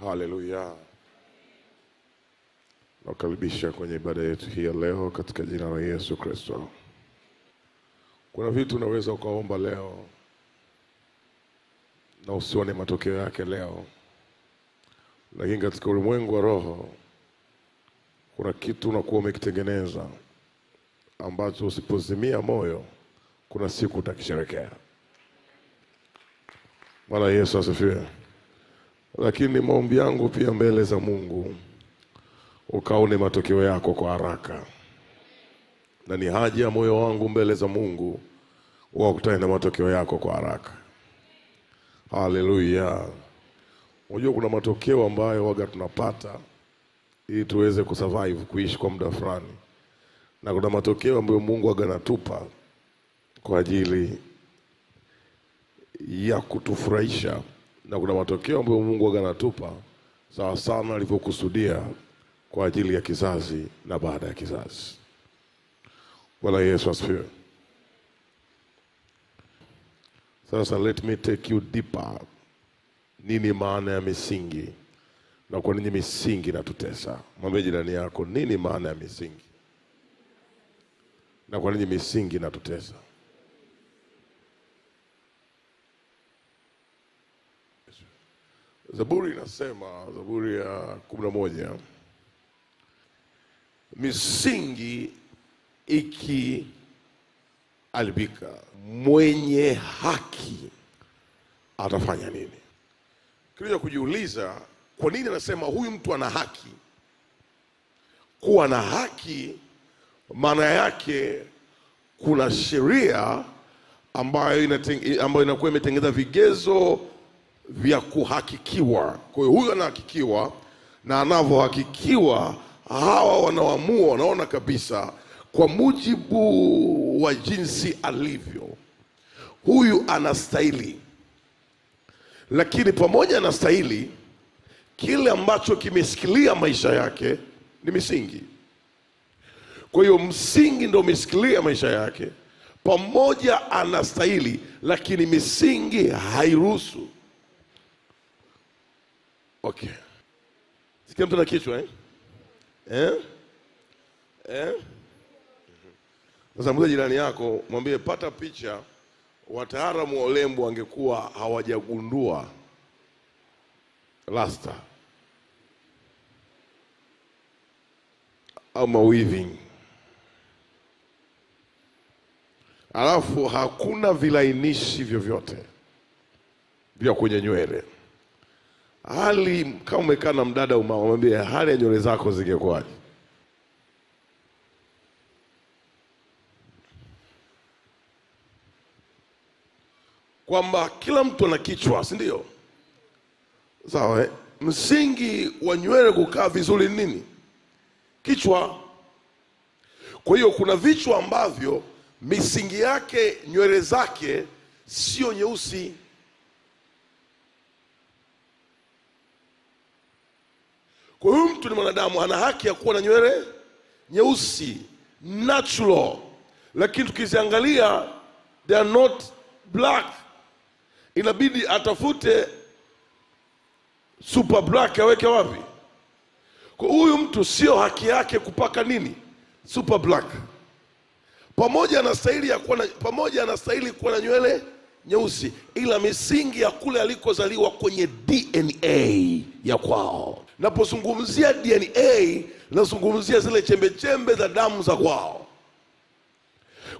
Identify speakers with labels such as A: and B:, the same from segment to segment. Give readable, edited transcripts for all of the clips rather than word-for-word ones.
A: Haleluya. Nakaribisha kwenye ibada yetu hii ya leo katika jina la Yesu Kristo. Kuna vitu unaweza ukaomba leo na usione matokeo yake leo. Lakini katika ulimwengu wa roho kuna kitu unakuwa umekitengeneza ambacho usipozimia moyo kuna siku utakisherehekea. Bwana Yesu asifiwe. Lakini maombi yangu pia mbele za Mungu ukaone matokeo yako kwa haraka. Na ni haja ya moyo wangu mbele za Mungu ukutane na matokeo yako kwa haraka. Haleluya. Unajua kuna matokeo ambayo waga tunapata ili tuweze kusurvive, kuishi kwa muda fulani. Na kuna matokeo ambayo Mungu waga anatupa kwa ajili ya kutufurahisha. Na kuna matokeo ambayo Mungu waga anatupa sawa sana alivyokusudia kwa ajili ya kizazi na baada ya kizazi. Bwana Yesu asifiwe. Sasa let me take you deeper. Nini maana ya misingi? Na kwa nini misingi inatutesa? Mwambie jirani yako, nini maana ya misingi? Na kwa nini misingi inatutesa? Zaburi inasema, Zaburi ya 11, misingi ikiharibika, mwenye haki atafanya nini? Kile kujiuliza, kwa nini anasema huyu mtu ana haki? Kuwa na haki maana yake kuna sheria ambayo inakuwa imetengeneza vigezo vya kuhakikiwa. Kwa hiyo huyu anahakikiwa, na anavyohakikiwa hawa wanaoamua wanaona kabisa kwa mujibu wa jinsi alivyo huyu anastahili. Lakini pamoja na stahili, kile ambacho kimesikilia maisha yake ni misingi. Kwa hiyo msingi ndio umesikilia maisha yake. Pamoja anastahili, lakini misingi hairuhusu. Okay. Sikia mtu na kichwa Sasa mmoja jirani yako mwambie, pata picha wataalamu wa urembo wangekuwa hawajagundua rasta au weaving, alafu hakuna vilainishi vyovyote vya kwenye nywele. Hali kama umekaa na mdada umwambie hali ya nywele zako zingekuwaje? Kwamba kila mtu ana kichwa, si ndio? Sawa, msingi wa nywele kukaa vizuri nini? Kichwa. Kwa hiyo kuna vichwa ambavyo misingi yake, nywele zake sio nyeusi. Kwa hiyo mtu ni mwanadamu, ana haki ya kuwa na nywele nyeusi, natural. Lakini tukiziangalia they are not black. Inabidi atafute super black, aweke wapi? Kwa huyu mtu sio haki yake kupaka nini? Super black. Pamoja anastahili kuwa na nywele nyeusi, ila misingi ya kule alikozaliwa kwenye DNA ya kwao. Napozungumzia DNA, nazungumzia zile chembe chembe za damu za kwao.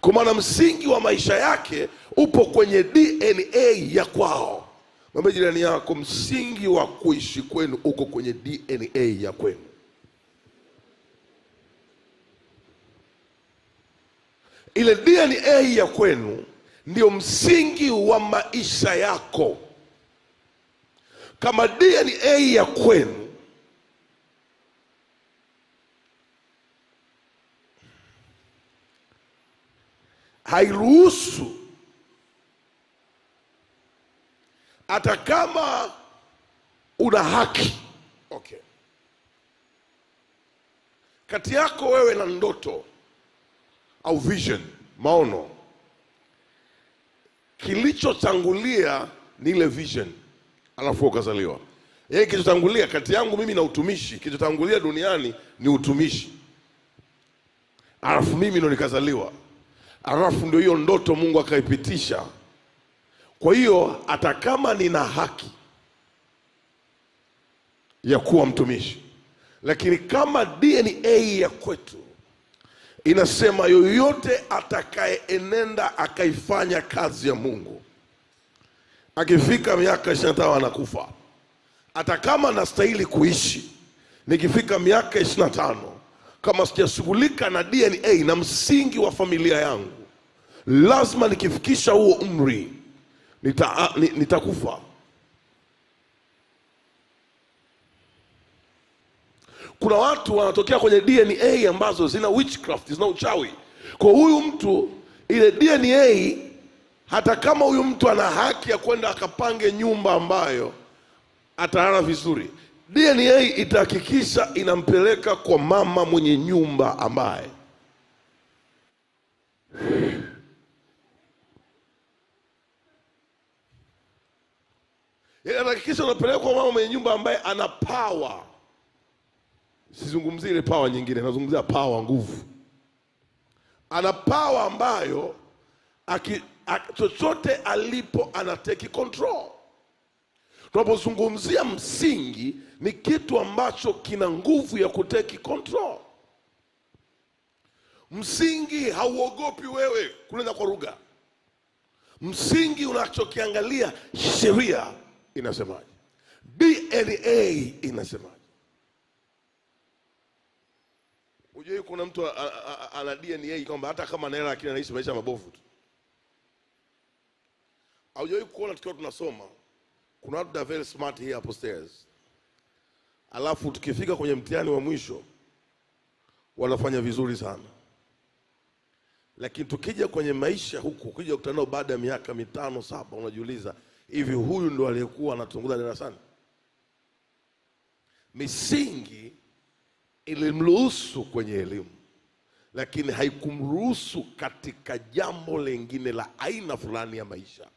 A: Kwa maana msingi wa maisha yake upo kwenye DNA ya kwao. Mwambie jirani yako, msingi wa kuishi kwenu uko kwenye DNA ya kwenu. Ile DNA ya kwenu ndio msingi wa maisha yako. Kama DNA ya kwenu hairuhusu, hata kama una haki, okay, kati yako wewe na ndoto au vision, maono, kilichotangulia ni ile vision, alafu ukazaliwa. Yeye kilichotangulia kati yangu mimi na utumishi, kilichotangulia duniani ni utumishi. Alafu mimi ndo nikazaliwa. Alafu ndio hiyo ndoto Mungu akaipitisha. Kwa hiyo hata kama nina haki ya kuwa mtumishi, lakini kama DNA ya kwetu inasema yoyote atakayeenenda akaifanya kazi ya Mungu, akifika miaka 25 anakufa. Hata kama nastahili kuishi, nikifika miaka 25, kama sijashughulika na DNA na msingi wa familia yangu, lazima nikifikisha huo umri nitakufa. Kuna watu wanatokea kwenye DNA ambazo zina witchcraft, zina uchawi. Kwa huyu mtu ile DNA, hata kama huyu mtu ana haki ya kwenda akapange nyumba ambayo atalala vizuri, DNA itahakikisha inampeleka kwa mama mwenye nyumba ambaye itahakikisha unapeleka kwa mama mwenye nyumba ambaye ana power. Sizungumzie ile power nyingine, nazungumzia power, nguvu. Ana power ambayo chochote alipo anateki control. Tunapozungumzia msingi, ni kitu ambacho kina nguvu ya kuteki control. Msingi hauogopi wewe kunena kwa lugha. Msingi unachokiangalia sheria inasemaje, DNA inasemaje. Unajua kuna mtu ana DNA kwamba hata kama ana hela lakini anaishi maisha mabovu tu. Haujawahi kuona tukiwa tunasoma kuna watu very smart here upstairs, alafu tukifika kwenye mtihani wa mwisho wanafanya vizuri sana, lakini tukija kwenye maisha huku, ukija kukutana nao baada ya miaka 5, 7, unajiuliza hivi huyu ndo aliyekuwa anatongoza darasani? Misingi ilimruhusu kwenye elimu, lakini haikumruhusu katika jambo lingine la aina fulani ya maisha.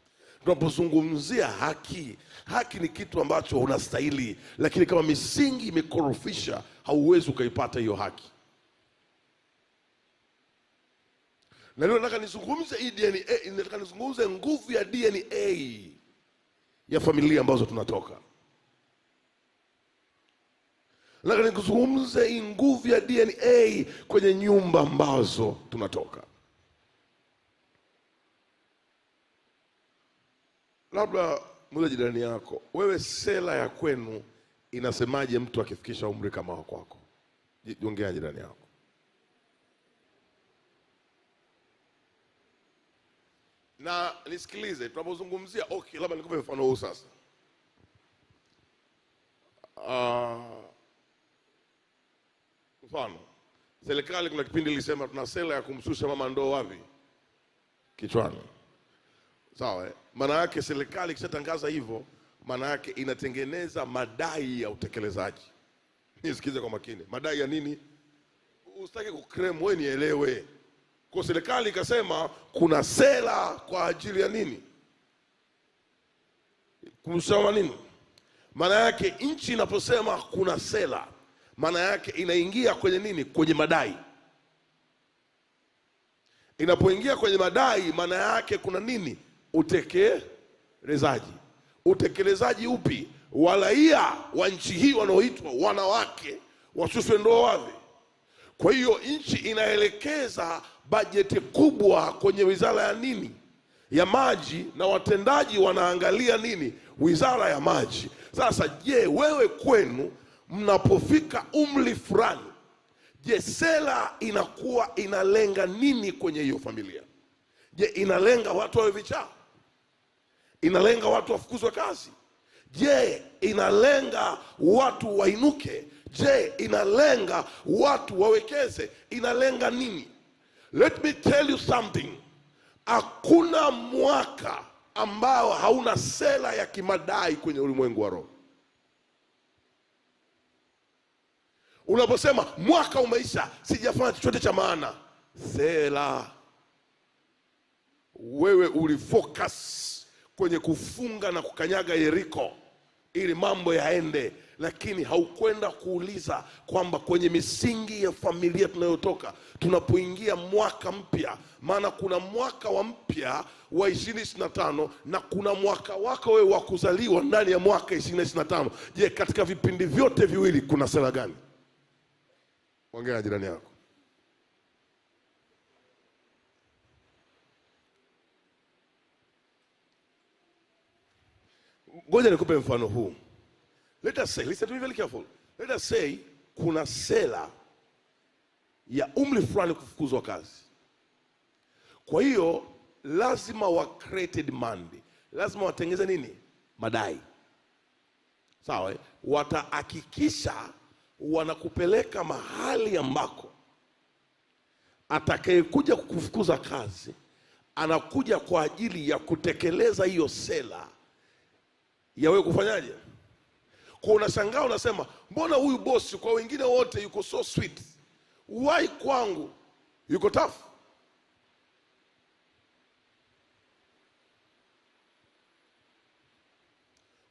A: Tunapozungumzia haki, haki ni kitu ambacho unastahili, lakini kama misingi imekorofisha, hauwezi ukaipata hiyo haki. Na leo nataka nizungumze hii DNA, nataka nizungumze nguvu ya DNA ya familia ambazo tunatoka. Nataka nizungumze hii nguvu ya DNA kwenye nyumba ambazo tunatoka. Labda mwile jirani yako, wewe sela ya kwenu inasemaje mtu akifikisha umri kama wako? Jiongea jirani yako. Na nisikilize, tunapozungumzia labda nikupe mfano huu sasa. Mfano, serikali kuna kipindi ilisema tuna sela ya kumshusha mama ndoo wapi? Kichwani. Sawa, maana yake serikali ikishatangaza hivyo, maana yake inatengeneza madai ya utekelezaji. Nisikize kwa makini. Madai ya nini? Usitaki kukrem, wewe nielewe. Kwa serikali ikasema kuna sera kwa ajili ya nini? Kumshauri nini? Maana yake nchi inaposema kuna sera, maana yake inaingia kwenye nini? Kwenye madai. Inapoingia kwenye madai, maana yake kuna nini? Utekelezaji. Utekelezaji upi? Waraia wa nchi hii wanaoitwa wanawake washushwe ndoo wapi? Kwa hiyo nchi inaelekeza bajeti kubwa kwenye wizara ya nini? Ya maji, na watendaji wanaangalia nini? Wizara ya maji. Sasa je, wewe kwenu mnapofika umri fulani, je, sera inakuwa inalenga nini kwenye hiyo familia? Je, inalenga watu wawe vichaa? Inalenga watu wafukuzwe kazi? Je, inalenga watu wainuke? Je, inalenga watu wawekeze? Inalenga nini? Let me tell you something. Hakuna mwaka ambao hauna sera ya kimadai kwenye ulimwengu wa roho. Unaposema mwaka umeisha, sijafanya chochote cha maana, sera. Wewe ulifocus kwenye kufunga na kukanyaga Yeriko, ili mambo yaende, lakini haukwenda kuuliza kwamba kwenye misingi ya familia tunayotoka, tunapoingia mwaka mpya, maana kuna mwaka wa mpya wa 2025 na kuna mwaka wako wewe wa kuzaliwa ndani ya mwaka 2025. Je, katika vipindi vyote viwili kuna sera gani? Ongea na jirani yako. Ngoja nikupe mfano huu. Let us say, listen to me very careful. Let us say kuna sera ya umri fulani kufukuzwa kazi. Kwa hiyo lazima wa create demand. Lazima watengeze nini? Madai. Sawa? Watahakikisha wanakupeleka mahali ambako atakayekuja kukufukuza kazi anakuja kwa ajili ya kutekeleza hiyo sera ya wewe kufanyaje? Kwa unashangaa unasema, mbona huyu bosi kwa wengine wote yuko so sweet, why kwangu yuko tough?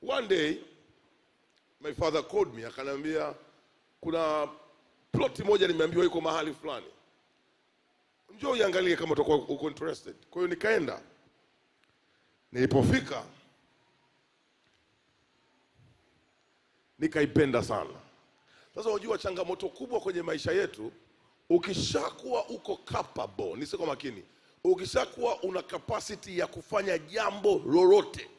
A: One day my father called me, akaniambia kuna plot moja nimeambiwa iko mahali fulani, njoo uangalie kama utakuwa uko interested. Kwa hiyo nikaenda. Nilipofika nikaipenda sana. Sasa unajua changamoto kubwa kwenye maisha yetu, ukishakuwa uko capable, nisiko makini, ukishakuwa una capacity ya kufanya jambo lolote,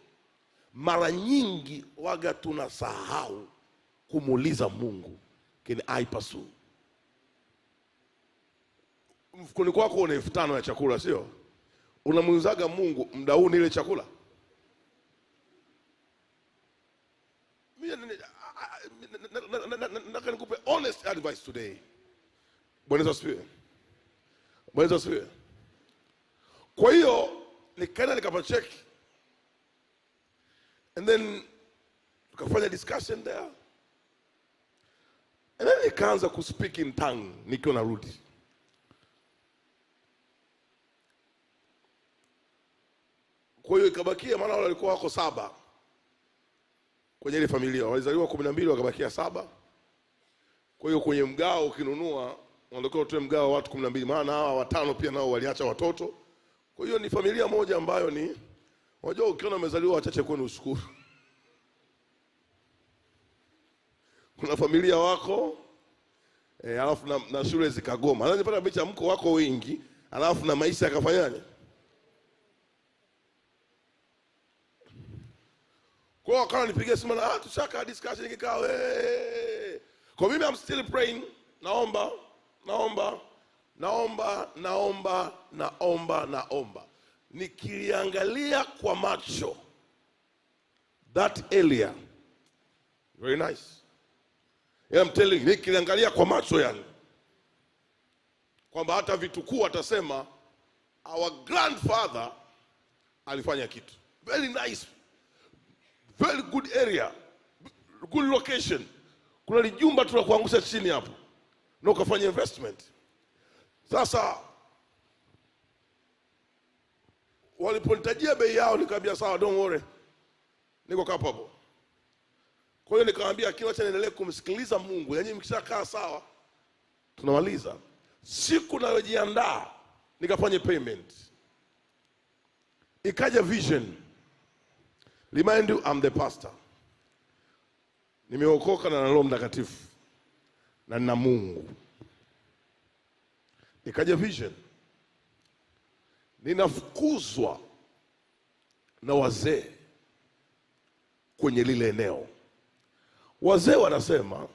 A: mara nyingi waga tunasahau kumuuliza Mungu, can I pursue? Mfukoni kwako una 5,000 ya chakula, sio? Unamuulizaga Mungu, muda huu ni ile chakula? Nataka nikupe honest advice today. Bwana asifiwe. Bwana asifiwe. Kwa hiyo nikaenda nikapacheck, and then tukafanya discussion there, and then nikaanza ku speak in tongue nikiwa narudi. Kwa hiyo ikabakia, maana wale walikuwa wako 7 kwenye ile familia, walizaliwa 12 wakabakia 7. Kwa hiyo kwenye mgao ukinunua unatakiwa utoe mgao wa watu 12, maana hawa 5 pia nao waliacha watoto. Kwa hiyo ni familia moja ambayo ni, unajua ukiona umezaliwa wachache kwenu ushukuru. Kuna familia wako alafu na shule zikagoma. Alafu nipata bicha mko wako wengi, alafu na maisha yakafanyaje? Kwa wakati nipigia simu na tushaka discussion kikao. Kwa mimi I'm still praying, naomba. Nikiliangalia kwa macho that area very nice. I'm telling you, nikiliangalia kwa macho yani, kwamba hata vitukuu atasema our grandfather alifanya kitu. Very nice. Very good area, good location. Kuna lijumba tunakuangusha chini hapo na ukafanya investment. Sasa waliponitajia bei yao nikamwambia sawa, don't worry, niko capable. Kwa hiyo nikamwambia kila acha niendelee kumsikiliza Mungu, yani mkishakaa sawa tunamaliza. Siku nayojiandaa nikafanya payment, ikaja vision. Remind you, I'm the pastor. Nimeokoka na Roho Mtakatifu na nina Mungu. Ikaja vision. Ninafukuzwa na wazee kwenye lile eneo. Wazee wanasema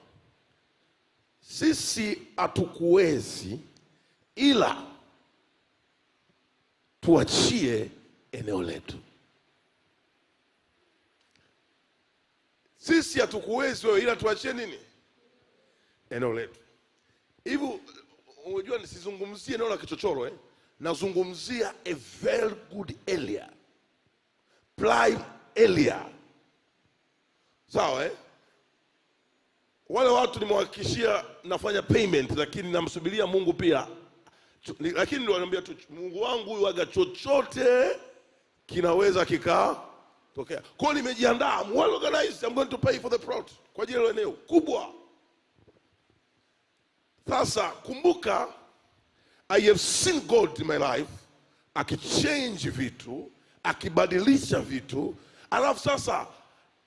A: sisi hatukuwezi, ila tuachie eneo letu. Sisi hatukuwezi wewe, ila tuachie nini? Eneo letu. Hivi unajua nisizungumzie eneo la kichochoro nazungumzia a very good area, prime area. Sawa Wale watu nimewahakikishia nafanya payment, lakini namsubiria Mungu pia. Lakini ndio ananiambia tu Mungu wangu huyu waga chochote kinaweza tokea. Kwa hiyo nimejiandaa, I'm well organized, I'm going to pay for the plot kwa ajili ya eneo kubwa. Sasa kumbuka, I have seen God in my life akichange vitu, akibadilisha vitu. Alafu sasa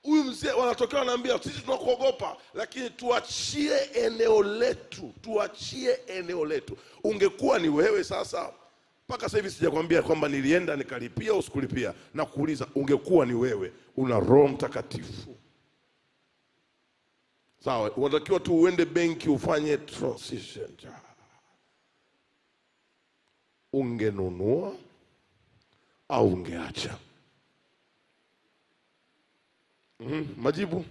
A: huyu mzee wanatokea wanaambia sisi tunakuogopa, lakini tuachie eneo letu, tuachie eneo letu. Ungekuwa ni wewe sasa, mpaka sasa hivi sijakwambia kwamba nilienda nikalipia au sikulipia, na kuuliza ungekuwa ni wewe, una Roho Mtakatifu. Sawa, unatakiwa tu uende benki ufanye transition. Ungenunua au ungeacha? Majibu.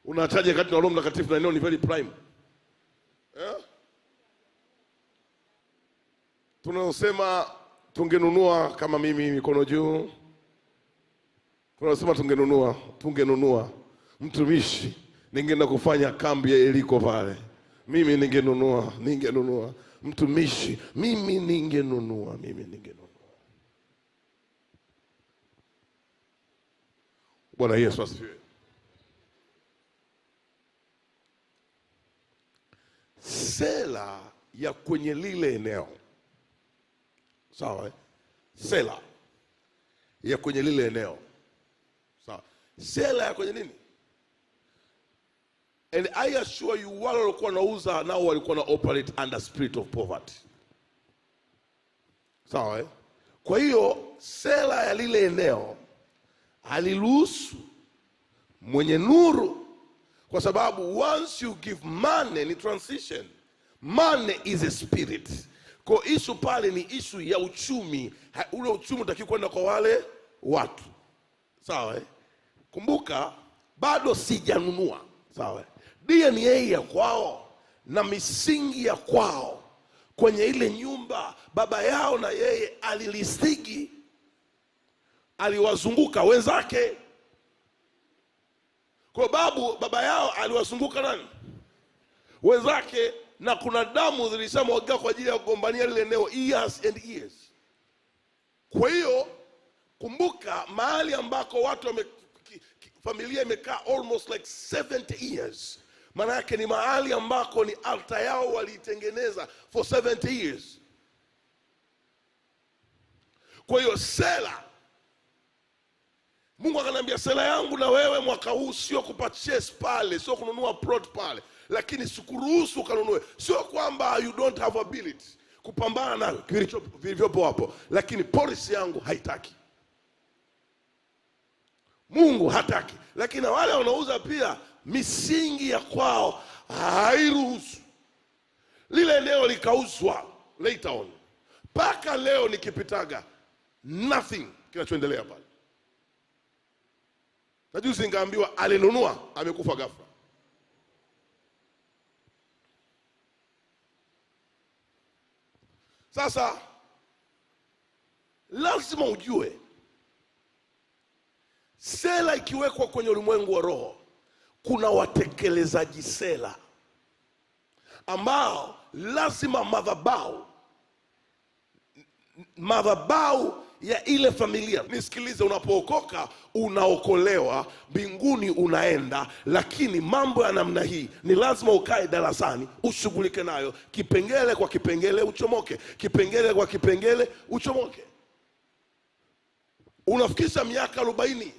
A: Unaachaje kati na Roho Mtakatifu na eneo ni very prime? Tunasema tungenunua, kama mimi mikono juu. Tunasema tungenunua. Mtumishi, ningeenda kufanya kambi ya Yeriko pale. Mimi ningenunua. Mtumishi, mimi ningenunua. Bwana Yesu asifiwe. Sela ya kwenye lile eneo. Sawa, sela ya kwenye lile eneo. Sawa, sela ya kwenye nini? And I assure you, wale walikuwa wanauza nao walikuwa na operate under spirit of poverty. Sawa, kwa hiyo sela ya lile eneo aliruhusu mwenye nuru, kwa sababu once you give money ni transition. Money is a spirit. Kwa issue pale ni issue ya uchumi. Ule uchumi utakiwa kwenda kwa wale watu. Sawa, kumbuka bado sijanunua. Sawa, DNA ya kwao na misingi ya kwao kwenye ile nyumba baba yao na yeye alilistigi, aliwazunguka wenzake. Kwa baba yao aliwazunguka nani? Wenzake, na kuna damu zilishamwagika kwa ajili ya kugombania lile eneo years and years. Kwa hiyo kumbuka, mahali ambako watu familia imekaa almost like 70 years, maana yake ni mahali ambako ni altar yao waliitengeneza for 70 years. Kwa hiyo sela, Mungu akaniambia sela yangu na wewe mwaka huu sio kupurchase pale, sio kununua plot pale, lakini sikuruhusu kanunue. Sio kwamba you don't have ability kupambana na vilivyopo hapo, lakini policy yangu haitaki. Mungu hataki. Lakini wale wanauza pia misingi ya kwao hairuhusu. Lile eneo likauzwa later on. Paka leo nikipitaga nothing kinachoendelea pale. Najuzi ningeambiwa alinunua amekufa ghafla. Sasa lazima ujue, sela ikiwekwa kwenye ulimwengu wa roho, kuna watekelezaji sela ambao lazima madhabahu ya ile familia. Nisikilize, unapookoka unaokolewa, mbinguni unaenda, lakini mambo ya namna hii ni lazima ukae darasani ushughulike nayo, kipengele kwa kipengele uchomoke, kipengele kwa kipengele uchomoke. Unafikisha miaka 40,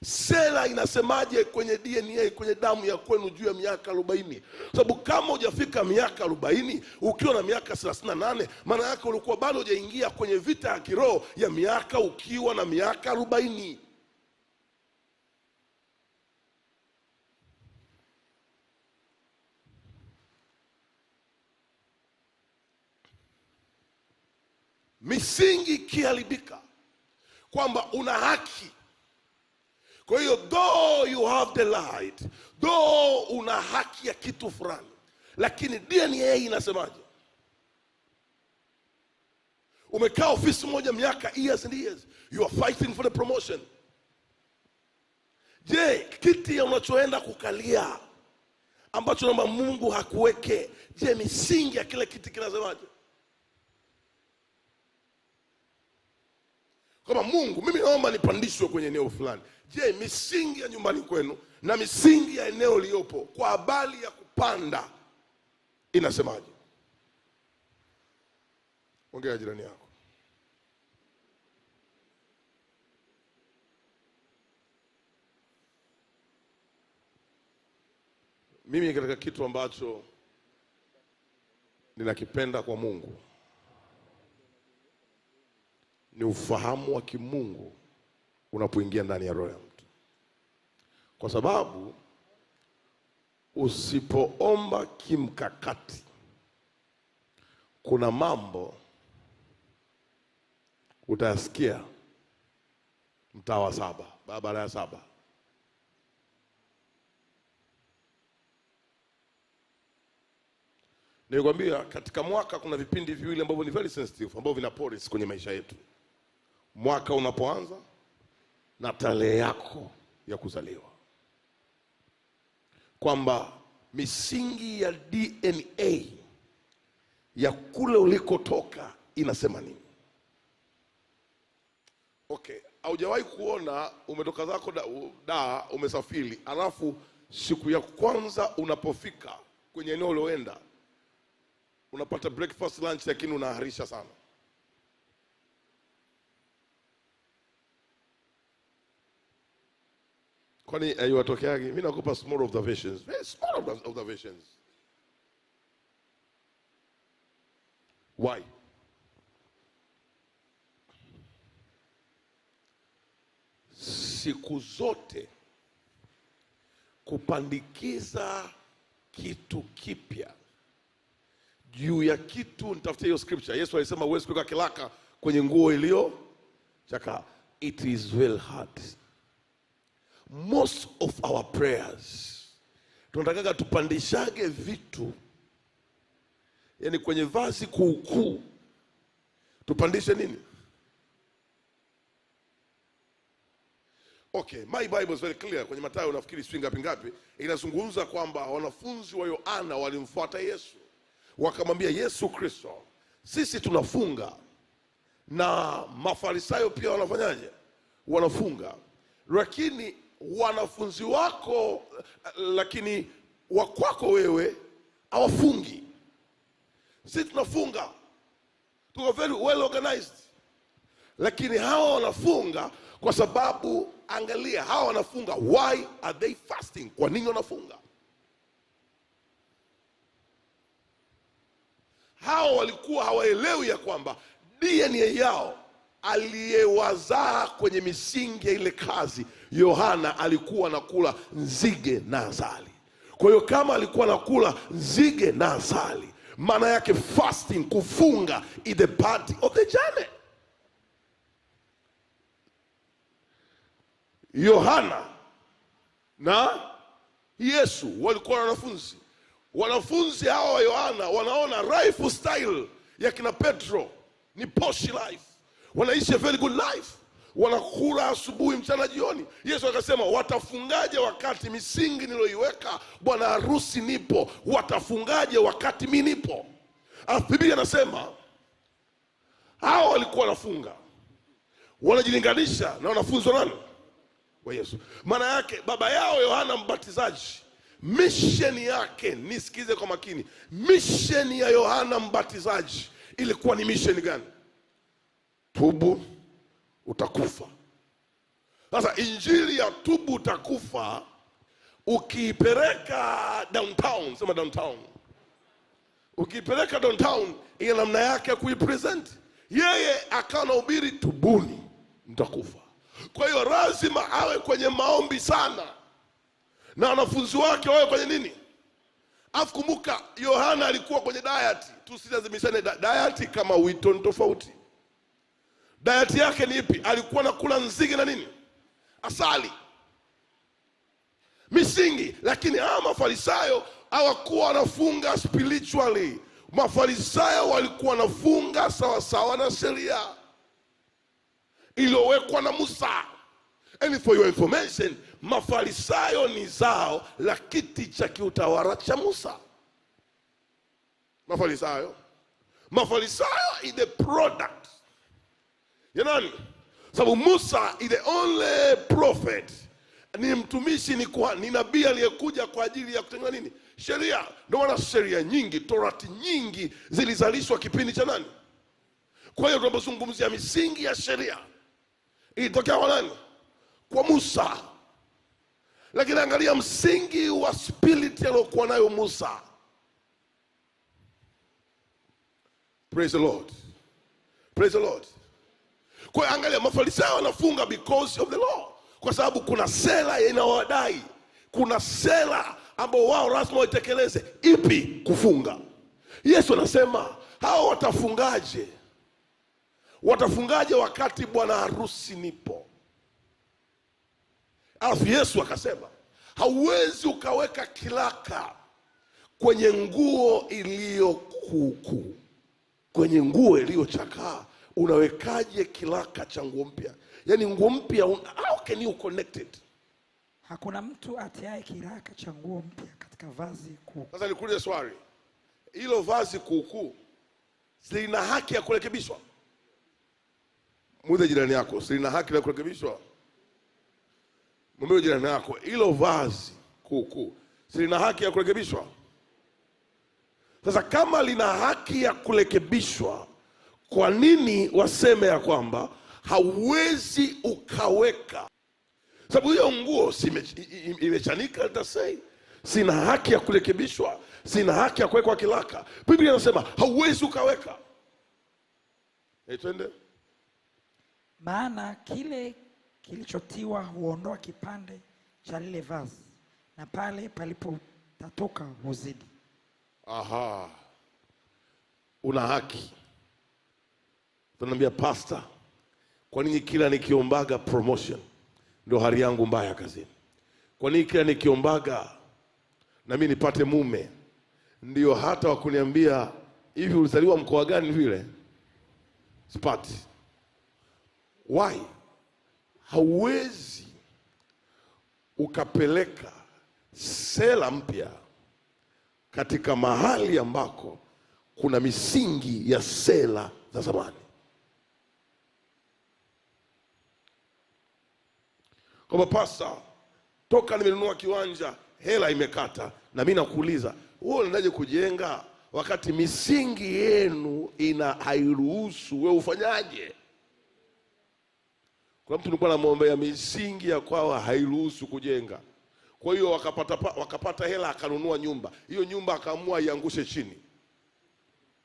A: sela inasemaje kwenye DNA, kwenye damu ya kwenu juu ya miaka 40? Sababu kama hujafika miaka 40, ukiwa na miaka 38, maana yake ulikuwa bado hujaingia kwenye vita ya kiroho ya miaka ukiwa na miaka 40. Misingi kiharibika kwamba una haki. Kwa hiyo though you have the light, though una haki ya kitu fulani, lakini DNA inasemaje? Umekaa ofisi moja miaka years and years, you are fighting for the promotion. Je, kiti ya unachoenda kukalia ambacho naomba Mungu hakuweke, je, misingi ya kile kiti kinasemaje? Kama Mungu, mimi naomba nipandishwe kwenye eneo fulani. Je, misingi ya nyumbani kwenu na misingi ya eneo liyopo kwa habari ya kupanda inasemaje? Ongea jirani yako. Mimi katika kitu ambacho ninakipenda kwa Mungu ni ufahamu wa kimungu unapoingia ndani ya roho ya mtu. Kwa sababu usipoomba kimkakati, kuna mambo utayasikia mtaa wa 7, barabara ya 7. Nilikwambia katika mwaka kuna vipindi viwili ambavyo ni very sensitive, ambavyo vina porous kwenye maisha yetu. Mwaka unapoanza na tarehe yako ya kuzaliwa. Kwamba misingi ya DNA ya kule ulikotoka inasema nini? Okay, haujawahi kuona umetoka zako da umesafiri, alafu siku ya kwanza unapofika kwenye eneo uloenda unapata breakfast lunch lakini unaharisha sana? Kwani hayatokeagi? Mimi nakupa small observations, very small observations. Why? Siku zote kupandikiza kitu kipya juu ya kitu, nitafutia hiyo scripture. Yesu alisema huwezi kuweka kilaka kwenye nguo iliyo chaka. It is well hard. Most of our prayers tunataka tupandishage vitu, yani kwenye vazi kuukuu tupandishe nini? Okay, my Bible is very clear. Kwenye Mathayo unafikiri sio ngapi inazungumza kwamba wanafunzi wa Yohana walimfuata Yesu, wakamwambia Yesu Kristo, sisi tunafunga na Mafarisayo pia wanafanyaje? Wanafunga. Lakini wanafunzi wako, lakini wakwako wewe hawafungi. Sisi tunafunga, tuko very well organized. Lakini hawa wanafunga kwa sababu, angalia, hawa wanafunga. Why are they fasting? Kwa nini wanafunga? Hawa walikuwa hawaelewi ya kwamba DNA yao aliyewazaa kwenye misingi ya ile kazi, Yohana alikuwa anakula nzige na asali. Kwa hiyo kama alikuwa anakula nzige na asali, maana yake fasting, kufunga, is the part of the journey. Yohana na Yesu walikuwa wanafunzi. Wanafunzi hawa wa Yohana wanaona lifestyle ya kina Petro ni posh life, wanaishi a very good life, wanakula asubuhi, mchana, jioni. Yesu akasema, watafungaje wakati misingi niloiweka bwana harusi nipo? Watafungaje wakati mimi nipo? Biblia inasema hao walikuwa wanafunga, wanajilinganisha na wanafunzi wa nani? Wa Yesu. Maana yake baba yao Yohana Mbatizaji, mission yake, nisikize kwa makini, mission ya Yohana Mbatizaji ilikuwa ni mission gani? Tubu utakufa. Sasa injili ya tubu utakufa ukiipeleka downtown, sema downtown, ukiipeleka downtown ina namna yake kuipresent. Yeye akanahubiri tubuni mtakufa. Kwa hiyo lazima awe kwenye maombi sana, na wanafunzi wake wawe kwenye nini? Afu kumbuka Yohana alikuwa kwenye diet. Tusilazimishane diet kama wito tofauti. Diet yake ni ipi? Alikuwa anakula nzige na nini? Asali. Misingi. Lakini hawa Mafarisayo hawakuwa wanafunga spiritually. Mafarisayo walikuwa wanafunga sawa sawa na sheria iliyowekwa na Musa. And for your information, Mafarisayo ni zao la kiti cha kiutawala cha Musa. Mafarisayo is the product ya nani? Sababu Musa is the only prophet, ni mtumishi, ni nabii aliyekuja kwa ajili ya kutengeneza nini? Sheria. Ndio maana sheria nyingi, Torati nyingi zilizalishwa kipindi cha nani? Kwa hiyo tunapozungumzia misingi ya sheria ilitokea kwa nani? Kwa Musa. Lakini angalia msingi wa spirit aliyokuwa nayo Musa. Praise the Lord. Praise the Lord. Kwa hiyo angalia, Mafarisayo wanafunga because of the law, kwa sababu kuna sera inawadai, kuna sera ambao wao lazima waitekeleze. Ipi? Kufunga. Yesu anasema hao watafungaje? Watafungaje wakati bwana harusi nipo? Alafu Yesu akasema hauwezi ukaweka kilaka kwenye nguo iliyo kuukuu. Kwenye nguo iliyochakaa unawekaje kilaka cha nguo mpya? Yaani nguo mpya, how can you connect it?
B: Hakuna mtu atiaye kilaka cha nguo mpya katika vazi kuu.
A: Sasa nikuulize swali. Hilo vazi kuukuu lina haki ya kurekebishwa? Muulize jirani yako, lina haki ya kurekebishwa? Mwambie jirani yako, hilo vazi kuukuu lina haki ya kurekebishwa? Sasa kama lina haki ya kurekebishwa, kwa nini waseme ya kwamba hauwezi ukaweka? Sababu hiyo nguo imechanika, itasei sina haki ya kurekebishwa, sina haki ya kuwekwa kilaka. Biblia inasema hauwezi ukaweka. Twende.
B: Maana kile kilichotiwa huondoa kipande cha lile vazi, na pale palipotatoka huzidi.
A: Aha. Una haki. Tunamwambia pastor, kwa nini kila nikiombaga promotion ndio hali yangu mbaya kazini? Kwa nini kila nikiombaga na mimi nipate mume ndio hata wakuniambia hivi ulizaliwa mkoa gani vile sipati? Why? Hauwezi ukapeleka sera mpya katika mahali ambako kuna misingi ya sera za zamani. Kwa pasta, toka nimenunua kiwanja hela imekata, na mimi nakuuliza wewe unaendaje kujenga wakati misingi yenu hairuhusu? Wewe ufanyaje? Kuna mtu nilikuwa namuombea misingi ya kwao hairuhusu kujenga. Kwa hiyo wakapata hela, akanunua nyumba. Hiyo nyumba akaamua iangushe chini,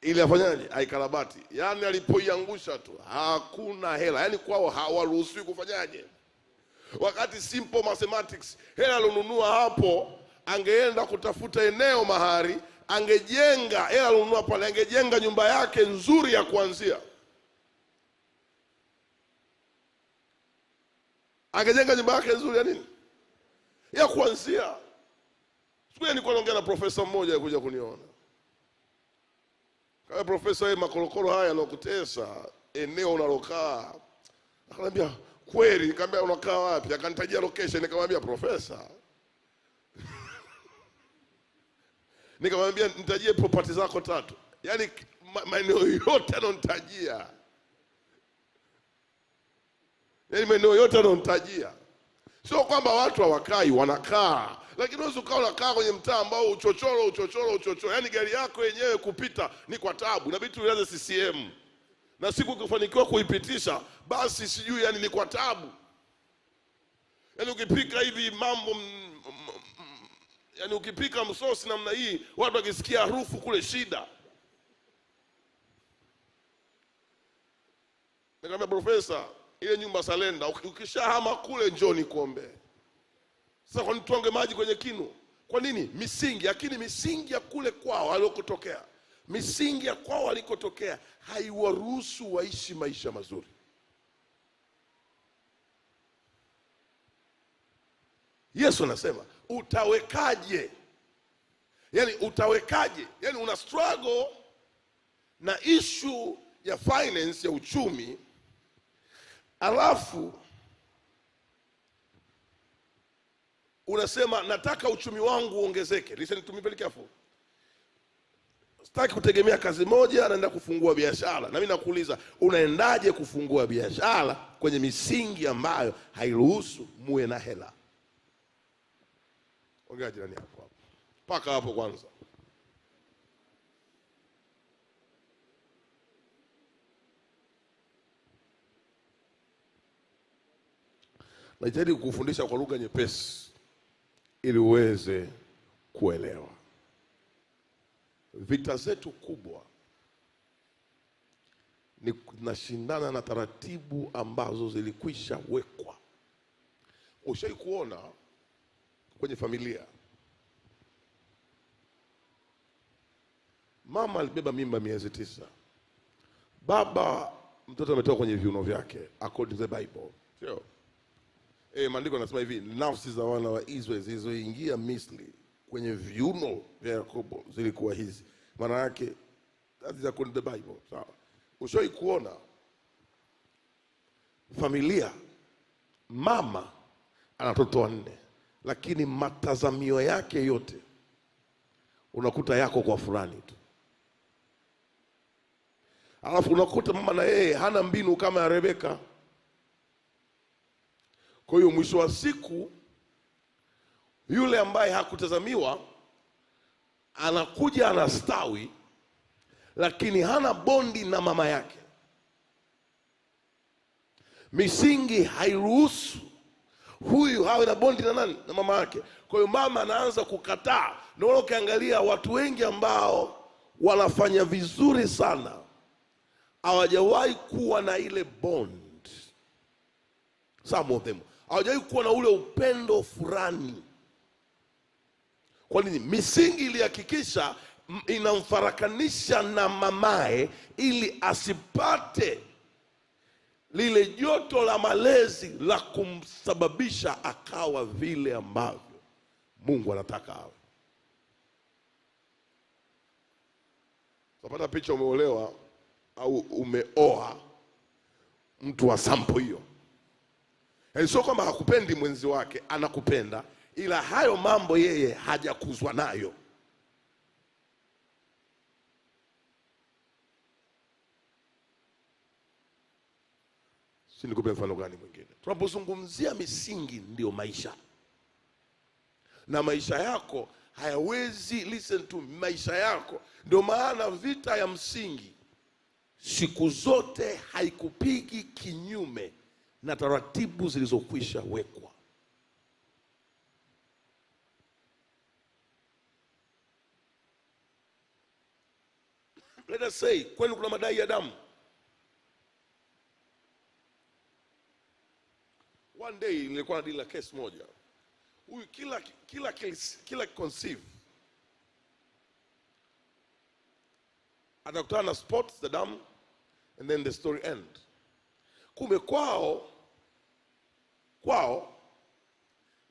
A: ili afanyaje? Aikarabati. Yaani alipoiangusha tu hakuna hela. Yaani kwao hawaruhusiwi kufanyaje? Wakati simple mathematics, hela alonunua hapo, angeenda kutafuta eneo mahali, angejenga, hela alonunua pale, angejenga nyumba yake nzuri ya kuanzia. Angejenga nyumba yake nzuri ya nini? Ya kuanzia. Siku nilikuwa naongea na profesa mmoja alikuja kuniona. Kama profesa, makorokoro haya yanakutesa eneo unalokaa. Akaniambia, kweli? Nikamwambia unakaa wapi? Akanitajia location, nikamwambia profesa. Nikamwambia nitajie property zako 3. Yaani maeneo yote anonitajia. Yaani maeneo yote anonitajia. Sio kwamba watu hawakai, wanakaa. Lakini wewe ukawa unakaa kwenye mtaa ambao uchochoro. Yaani gari yako yenyewe kupita ni kwa taabu. Inabidi tuanze CCM. Na siku ukifanikiwa kuipitisha basi sijui, yani ni kwa taabu. Yaani ukipika hivi mambo, yani ukipika msosi namna hii, watu wakisikia harufu kule shida. Nikamwambia profesa, ile nyumba Salenda ukishahama kule njoni kuombe. Sasa kwa nini tuonge maji kwenye kinu? Kwa nini? Misingi, lakini misingi ya kule kwao walikotokea, misingi ya kwao walikotokea haiwaruhusu waishi maisha mazuri. Yesu anasema utawekaje? Yaani utawekaje? Yaani una struggle na issue ya finance, ya uchumi, alafu unasema nataka uchumi wangu uongezeke. Listen to me very careful. sitaki kutegemea kazi moja, naenda kufungua biashara. Na mimi nakuuliza, unaendaje kufungua biashara kwenye misingi ambayo hairuhusu muwe na hela? Ongea jirani hapo. Paka hapo kwanza. Najitahidi kukufundisha kwa lugha nyepesi ili uweze kuelewa. Vita zetu kubwa ni tunashindana na taratibu ambazo zilikwisha wekwa. Ushai kuona kwenye familia, mama alibeba mimba miezi 9, baba mtoto ametoka kwenye viuno vyake, according to the Bible. Sio? Maandiko yanasema hivi, nafsi za wana wa Israeli zilizoingia Misri kwenye viuno vya Yakobo zilikuwa hizi. Maana yake that is according to the Bible. Sawa. Ushoi kuona familia, mama ana watoto 4, lakini matazamio yake yote unakuta yako kwa fulani tu. Alafu unakuta mama na yeye hana mbinu kama ya Rebeka. Kwa hiyo mwisho wa siku yule ambaye hakutazamiwa anakuja anastawi, lakini hana bondi na mama yake. Misingi hairuhusu huyu hawe na bondi na nani? Na mama yake. Kwa hiyo mama anaanza kukataa. Ndio ukiangalia watu wengi ambao wanafanya vizuri sana hawajawahi kuwa na ile bond. Some of them hawajawahi kuwa na ule upendo fulani. Kwa nini? Misingi ilihakikisha inamfarakanisha na mamae ili asipate lile joto la malezi la kumsababisha akawa vile ambavyo Mungu anataka awe. Unapata picha, umeolewa au umeoa mtu wa sampo hiyo. Sio kwamba hakupendi mwenzi wake, anakupenda, ila hayo mambo yeye hajakuzwa nayo. Si nikupe mfano gani mwingine? Tunapozungumzia misingi, ndio maisha. Na maisha yako hayawezi, listen to, maisha yako ndio maana vita ya msingi siku zote haikupigi kinyume na taratibu zilizokwisha wekwa. Let us say kwenu kuna madai ya damu. One day nilikuwa na deal na case moja. Huyu kila conceive atakutana na spots the damu, and then the story end. Kumbe kwao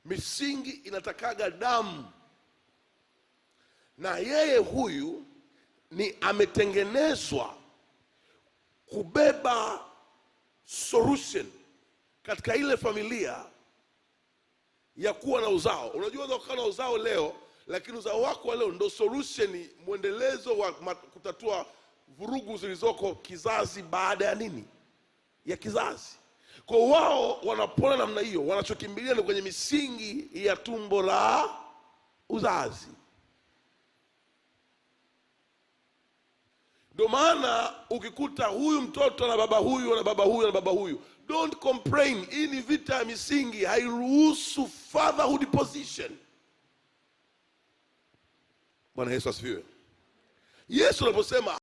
A: misingi inatakaga damu, na yeye huyu ni ametengenezwa kubeba solution katika ile familia ya kuwa na uzao. Unajua unaweza na uzao leo, lakini uzao wako leo ndio solution, muendelezo wa kutatua vurugu zilizoko kizazi baada ya nini? Ya kizazi. Kwa wao wanapona namna hiyo, wanachokimbilia ni kwenye misingi ya tumbo la uzazi. Ndio maana ukikuta huyu mtoto na baba huyu na baba huyu na baba huyu, don't complain. Hii ni vita ya misingi, hairuhusu fatherhood position. Bwana Yesu asifiwe. Yesu anaposema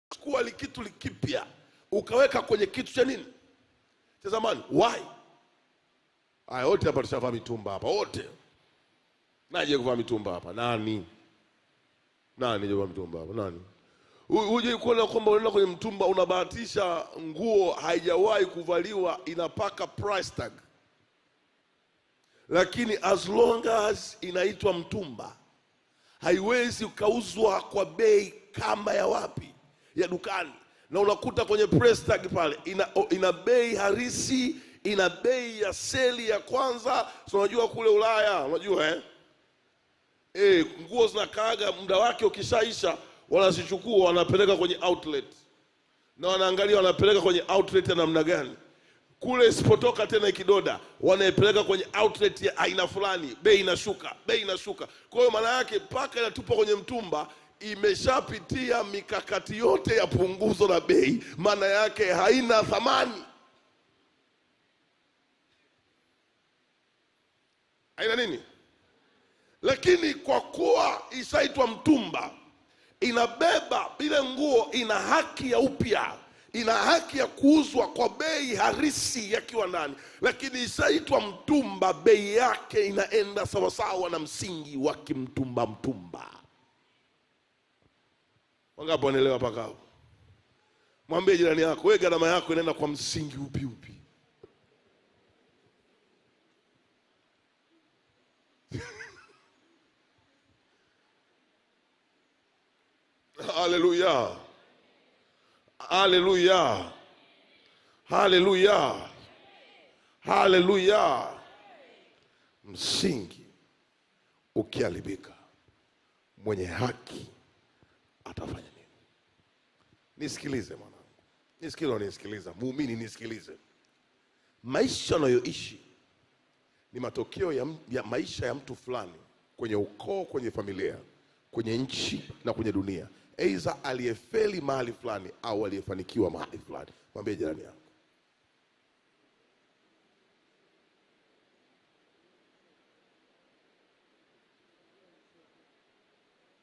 A: chukua kitu kipya ukaweka kwenye kitu cha nini? Cha zamani. Why? Haya, wote hapa tushavaa mitumba hapa wote. Naje kuvaa mitumba hapa? Nani je kuvaa mitumba hapa? Nani? Uje kuona kwamba unaenda kwenye mtumba unabahatisha nguo haijawahi kuvaliwa inapaka price tag. Lakini as long as inaitwa mtumba, haiwezi ukauzwa kwa bei kama ya wapi? Ya dukani. Na unakuta kwenye price tag pale ina bei harisi, ina bei ya seli ya kwanza. So unajua kule Ulaya, unajua nguo zinakaaga muda wake ukishaisha, wanazichukua wanapeleka kwenye outlet, na wanaangalia wanapeleka kwenye outlet ya namna gani. Kule isipotoka tena ikidoda, wanaipeleka kwenye outlet ya aina fulani, bei inashuka, bei inashuka. Kwa hiyo maana yake paka inatupa kwenye mtumba, imeshapitia mikakati yote ya punguzo la bei, maana yake haina thamani. Haina nini? Lakini kwa kuwa isaitwa mtumba, inabeba ile nguo, ina haki ya upya, ina haki ya kuuzwa kwa bei halisi ya kiwandani. Lakini isaitwa mtumba, bei yake inaenda sawasawa na msingi wa kimtumba mtumba. Wangapi wanaelewa paka hapo? Mwambie jirani yako, wewe gharama yako inaenda kwa msingi upi upi? Haleluya, haleluya, haleluya, haleluya. Msingi ukiharibika, mwenye haki atafanya nini? Nisikilize mwanangu, nisikilize muumini, nisikilize. Maisha unayoishi ni matokeo ya maisha ya mtu fulani, kwenye ukoo, kwenye familia, kwenye nchi na kwenye dunia. Aidha aliyefeli mahali fulani au aliyefanikiwa mahali fulani. Mwambie jirani yako.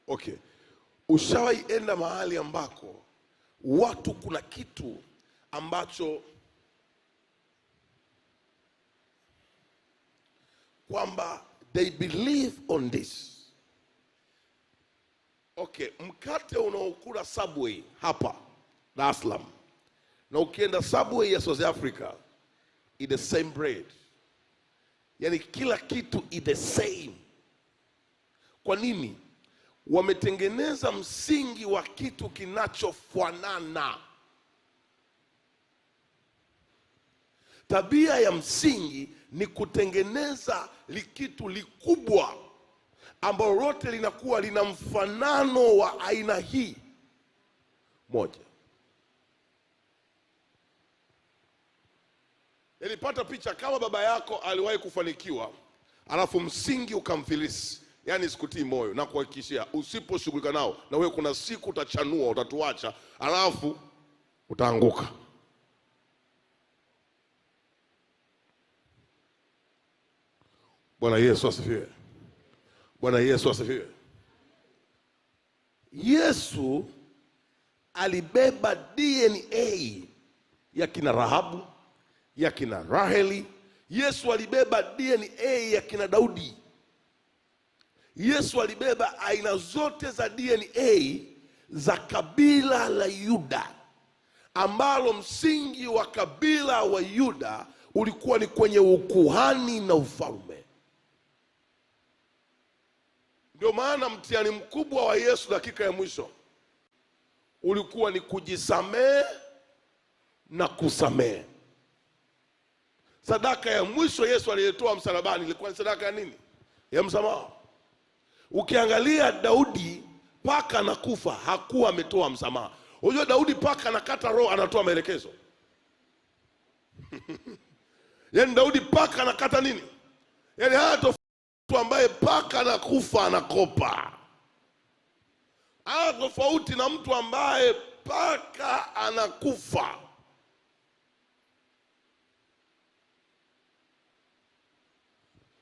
A: Okay. Ushawahi enda mahali ambako watu kuna kitu ambacho kwamba they believe on this. Okay, mkate unaokula Subway hapa Dar es Salaam na ukienda Subway ya South Africa, it's the same bread. Yani kila kitu is the same. Kwa nini? Wametengeneza msingi wa kitu kinachofanana. Tabia ya msingi ni kutengeneza kitu likubwa ambalo lote linakuwa lina mfanano wa aina hii moja. Nilipata picha kama baba yako aliwahi kufanikiwa, alafu msingi ukamfilisi. Yani sikutii moyo na kuhakikishia, usiposhughulika nao na wewe kuna siku utachanua, utatuacha, alafu utaanguka. Bwana Yesu asifiwe. Bwana Yesu asifiwe. Yesu alibeba DNA ya kina Rahabu, ya kina Raheli. Yesu alibeba DNA ya kina Daudi. Yesu alibeba aina zote za DNA za kabila la Yuda, ambalo msingi wa kabila wa Yuda ulikuwa ni kwenye ukuhani na ufalme. Ndio maana mtihani mkubwa wa Yesu dakika ya mwisho ulikuwa ni kujisamehe na kusamehe. Sadaka ya mwisho Yesu aliyetoa msalabani ilikuwa ni sadaka ya nini? Ya msamaha. Ukiangalia Daudi paka anakufa, hakuwa ametoa msamaha. Unajua Daudi paka anakata roho, anatoa maelekezo. Yaani Daudi paka anakata nini? Yaani hata mtu ambaye paka anakufa anakopa. Tofauti na mtu ambaye paka anakufa.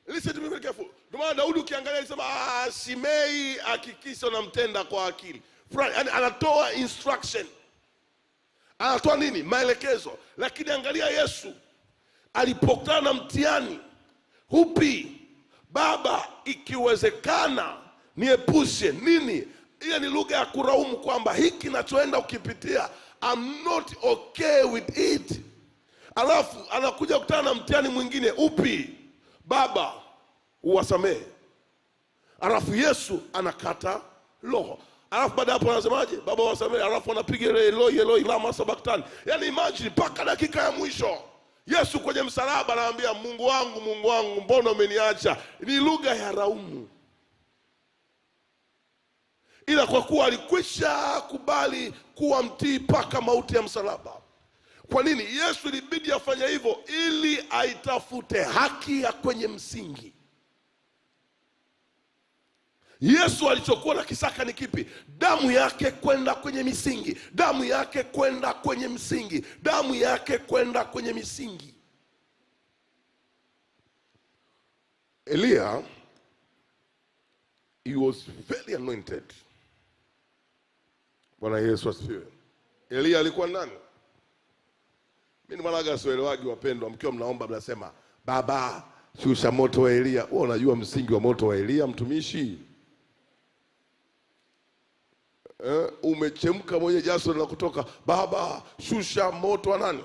A: Listen to me very careful. Ndio maana Daudi ukiangalia alisema Shimei hakikisha unamtenda kwa akili. Yani anatoa instruction. Anatoa nini? Maelekezo. Lakini angalia Yesu alipokutana na mtihani, hupi Baba ikiwezekana niepushe nini? Ile ni lugha ya kuraumu kwamba hiki nachoenda ukipitia, I'm not okay with it. Alafu anakuja kukutana na mtihani mwingine, upi? Baba uwasamehe. Alafu Yesu anakata roho. Alafu baada hapo anasemaje? Baba uwasamehe. Alafu anapiga Eloi Eloi lama sabachthani. Yani imagine paka dakika ya mwisho Yesu kwenye msalaba anaambia Mungu wangu mbona umeniacha? Ni lugha ya raumu. ila kwa kuwa alikwisha kubali kuwa mtii mpaka mauti ya msalaba. Kwa nini? Yesu ilibidi afanye hivyo ili aitafute haki ya kwenye msingi. Yesu alichokuwa na kisaka ni kipi? Damu yake kwenda kwenye misingi, damu yake kwenda kwenye msingi, damu yake kwenda kwenye misingi. Elia, he was very anointed. Bwana Yesu asifiwe. Elia alikuwa nani? Mimi malaga sielewagi wapendwa, mkiwa mnaomba mnasema baba shusha moto wa Elia. Wewe unajua msingi wa moto wa Elia mtumishi? Umechemka mwenye jasho na kutoka baba shusha moto wa nani?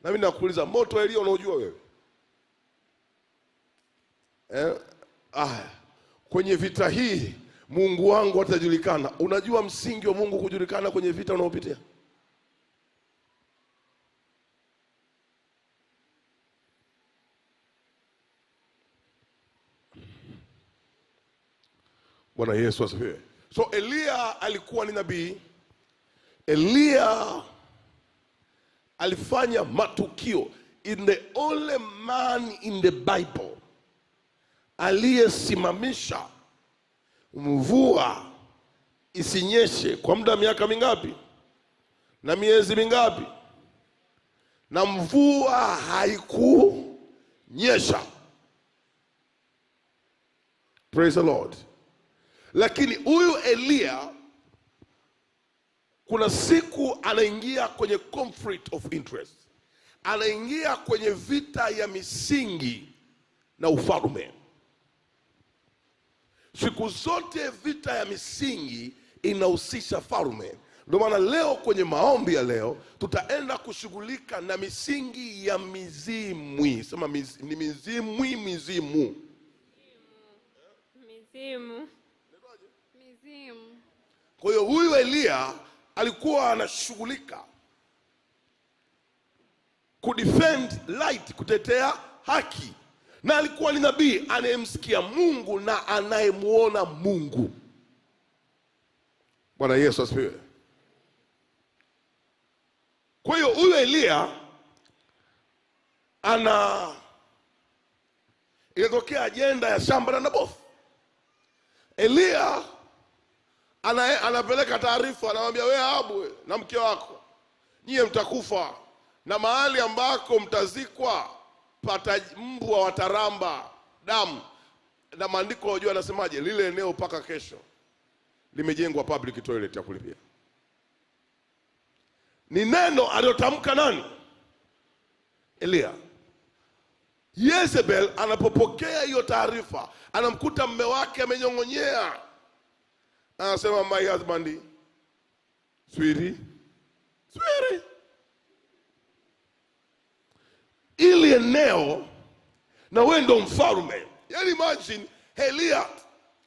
A: Na mimi nakuuliza moto wa Elia unaojua wewe? Kwenye vita hii Mungu wangu atajulikana. Unajua msingi wa Mungu kujulikana kwenye vita unaopitia? Bwana Yesu asifiwe. So Elia alikuwa ni nabii. Elia alifanya matukio. In the only man in the Bible aliyesimamisha mvua isinyeshe kwa muda miaka mingapi na miezi mingapi, na mvua haikunyesha. Praise the Lord. Lakini huyu Elia kuna siku anaingia kwenye conflict of interest, anaingia kwenye vita ya misingi na ufalme. Siku zote vita ya misingi inahusisha falme. Ndio maana leo kwenye maombi ya leo tutaenda kushughulika na misingi ya mizimwi. Sema ni mizimwi, mizimu.
C: Mizimu. Mizimu.
A: Kwa hiyo huyu Elia alikuwa anashughulika kudefend light, kutetea haki. Na alikuwa ni nabii anayemsikia Mungu na anayemuona Mungu. Bwana Yesu asifiwe. Kwa hiyo huyu Elia inatokea ajenda ya shamba la Naboth. Elia anapeleka taarifa, anamwambia wewe Ahabu na mke wako nyie mtakufa, na mahali ambako mtazikwa pata mbwa wataramba damu. Na maandiko unajua anasemaje? Lile eneo paka kesho limejengwa public toilet ya kulipia. Ni neno aliyotamka nani? Elia. Jezebel anapopokea hiyo taarifa, anamkuta mume wake amenyong'onyea, anasema my husband, sweetie, ili eneo na wewe ndo mfalme. Yani imagine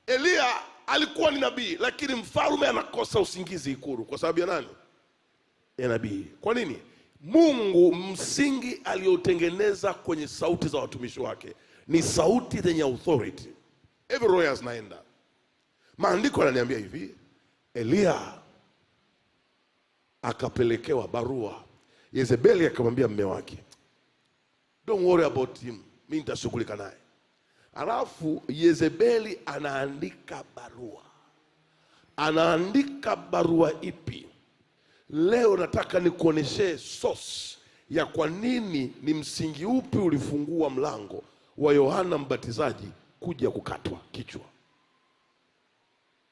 A: Elia alikuwa ni nabii, lakini mfalme anakosa usingizi Ikulu kwa sababu ya nani? Ya nabii. Kwa nini? Mungu msingi aliotengeneza kwenye sauti za watumishi wake ni sauti zenye authority. Everywhere zinaenda. Maandiko yananiambia hivi, Elia akapelekewa barua. Yezebeli akamwambia mume wake, don't worry about him, mimi nitashughulika naye. Alafu Yezebeli anaandika barua. Anaandika barua ipi? Leo nataka nikuoneshe source ya kwa nini, ni msingi upi ulifungua mlango wa Yohana Mbatizaji kuja kukatwa kichwa.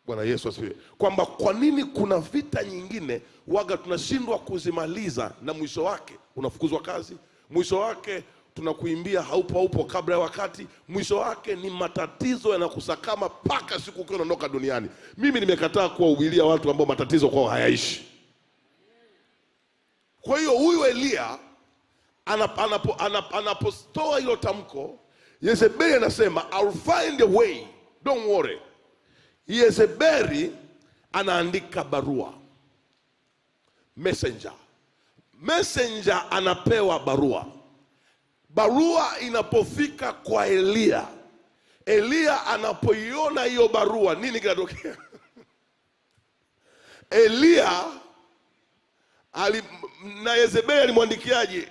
A: Bwana Yesu asifiwe. Kwamba kwa nini kuna vita nyingine waga tunashindwa kuzimaliza na mwisho wake unafukuzwa kazi, mwisho wake tunakuimbia haupo kabla ya wakati, mwisho wake ni matatizo yanakusakama paka siku ukiwa unaondoka duniani. Mimi nimekataa kuwahubiria watu ambao matatizo kwao hayaishi. Kwa hiyo huyu Elia anapostoa hilo tamko, Yezebeli anasema I'll find a way, don't worry. Yezebeli anaandika barua. Messenger anapewa barua. Barua inapofika kwa Elia, Elia anapoiona hiyo barua, nini kinatokea? Elia na Yezebeli alimwandikiaje?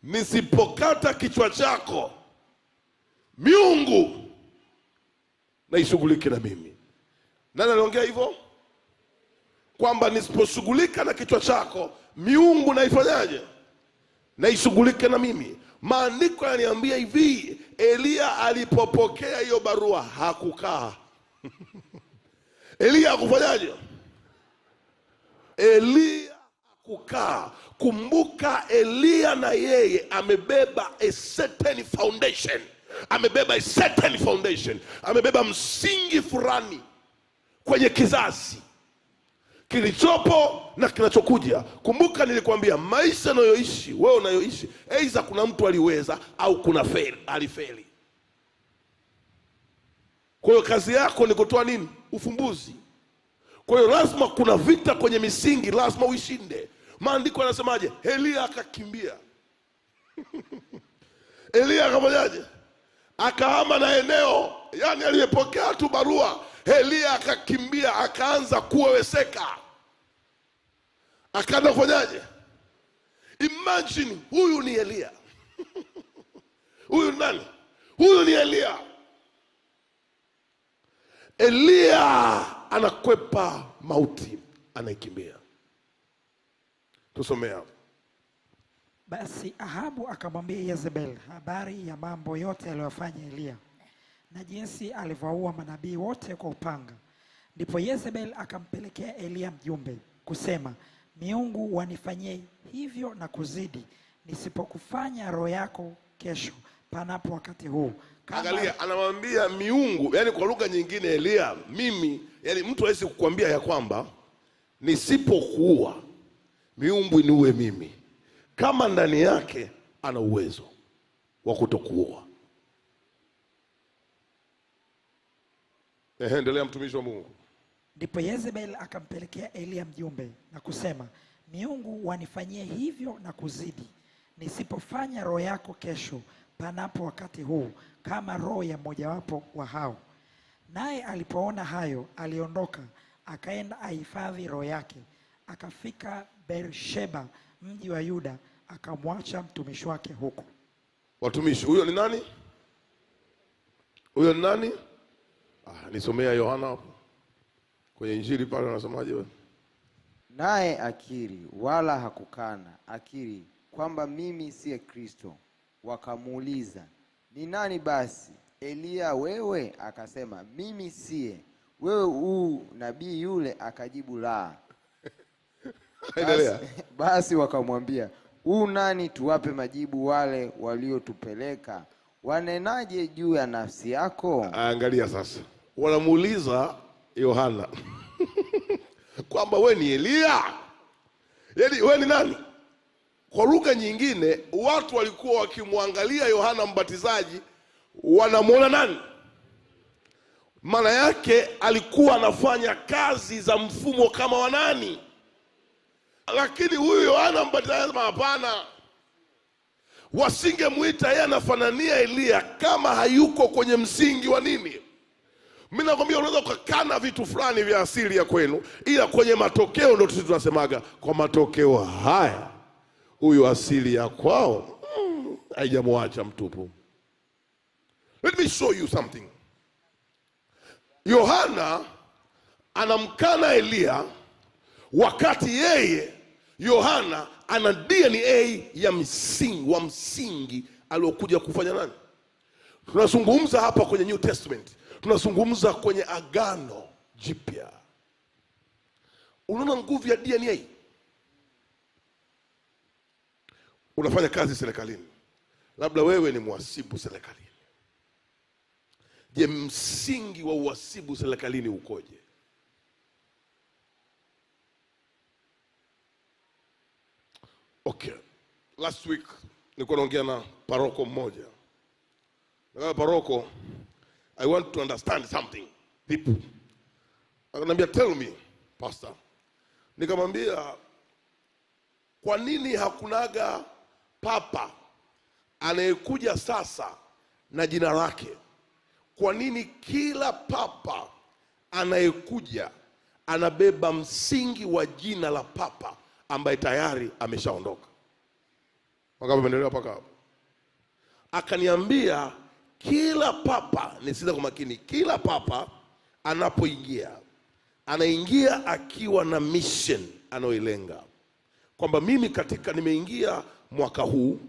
A: Nisipokata kichwa chako miungu na ishughulike na mimi. Nani aliongea hivyo? Kwamba nisiposhughulika na kichwa chako miungu na ifanyaje? Na ishughulike na mimi. Maandiko yananiambia hivi, Elia alipopokea hiyo barua hakukaa. Elia hakufanyaje? Elia hakukaa. Kumbuka, Elia na yeye amebeba a certain foundation. Amebeba a certain foundation. Amebeba msingi fulani kwenye kizazi kilichopo na kinachokuja. Kumbuka nilikwambia maisha unayoishi wewe, unayoishi aidha kuna mtu aliweza au kuna alifeli. Kwa hiyo kazi yako ni kutoa nini? Ufumbuzi. Kwa hiyo lazima kuna vita kwenye misingi, lazima uishinde. Maandiko yanasemaje? Elia akakimbia. Elia akafanyaje? Akahama na eneo, yani aliyepokea tu barua. Elia akakimbia, akaanza kuweweseka. Akaanza kufanyaje? Imagine, huyu ni Elia. Huyu nani? Huyu ni Elia. Elia anakwepa mauti, anaikimbia. Tusomea.
B: Basi Ahabu akamwambia Yezebeli habari ya mambo yote aliyofanya Elia na jinsi alivyoua manabii wote kwa upanga. Ndipo Yezebeli akampelekea Elia mjumbe kusema, miungu wanifanyie hivyo na kuzidi, nisipokufanya roho yako kesho panapo wakati huu.
A: Angalia, anamwambia miungu, yani kwa lugha nyingine Elia, mimi, yani mtu hawezi kukuambia ya kwamba nisipokuua miungu niue mimi, kama ndani yake ana uwezo wa kutokuua. Endelea mtumishi wa Mungu.
B: Ndipo Yezebeli akampelekea Elia mjumbe na kusema, miungu wanifanyie hivyo na kuzidi, nisipofanya roho yako kesho panapo wakati huu kama roho ya mmojawapo wa hao. Naye alipoona hayo aliondoka, akaenda ahifadhi roho yake. Akafika Beersheba mji wa Yuda, akamwacha mtumishi wake huko.
A: Watumishi, huyo ni nani? Huyo ni nani? Nisomea Yohana hapo kwenye Injili pale, anasemaje wewe?
D: Naye akiri, wala hakukana, akiri kwamba mimi siye Kristo. Wakamuuliza, ni nani basi? Elia wewe? Akasema, mimi siye. Wewe nabii yule? Akajibu, la. Basi wakamwambia, nani tuwape majibu wale waliotupeleka? Wanenaje juu ya nafsi yako?
A: Angalia sasa, wanamuuliza Yohana kwamba we ni Elia, yaani we ni nani? Kwa lugha nyingine watu walikuwa wakimwangalia Yohana Mbatizaji wanamuona nani? Maana yake alikuwa anafanya kazi za mfumo kama wa nani? Lakini huyu Yohana Mbatizaji anasema hapana, wasingemuita yeye anafanania Elia kama hayuko kwenye msingi wa nini? Mimi nakwambia unaweza kukana vitu fulani vya asili ya kwenu, ila kwenye matokeo ndio sisi tunasemaga kwa matokeo haya huyu asili ya kwao haijamwacha mtupu. Let me show you something. Yohana anamkana Elia wakati yeye Yohana ana DNA ya msingi aliokuja kufanya nani? Tunazungumza hapa kwenye New Testament. Tunazungumza kwenye Agano Jipya. Unaona nguvu ya DNA? Unafanya kazi serikalini. Labda wewe ni mhasibu serikalini. Je, msingi wa uhasibu serikalini ukoje? Okay. Last week nilikuwa naongea na paroko mmoja. Na paroko, I want to understand something deep. Akaniambia, tell me, pastor. Nikamwambia, kwa nini hakunaga papa anayekuja sasa na jina lake? Kwa nini kila papa anayekuja anabeba msingi wa jina la papa ambaye tayari ameshaondoka. Wangapi wanaelewa paka hapo? Akaniambia kila papa, nisikiza kwa makini, kila papa anapoingia anaingia akiwa na mission anaoilenga, kwamba mimi nimeingia mwaka huu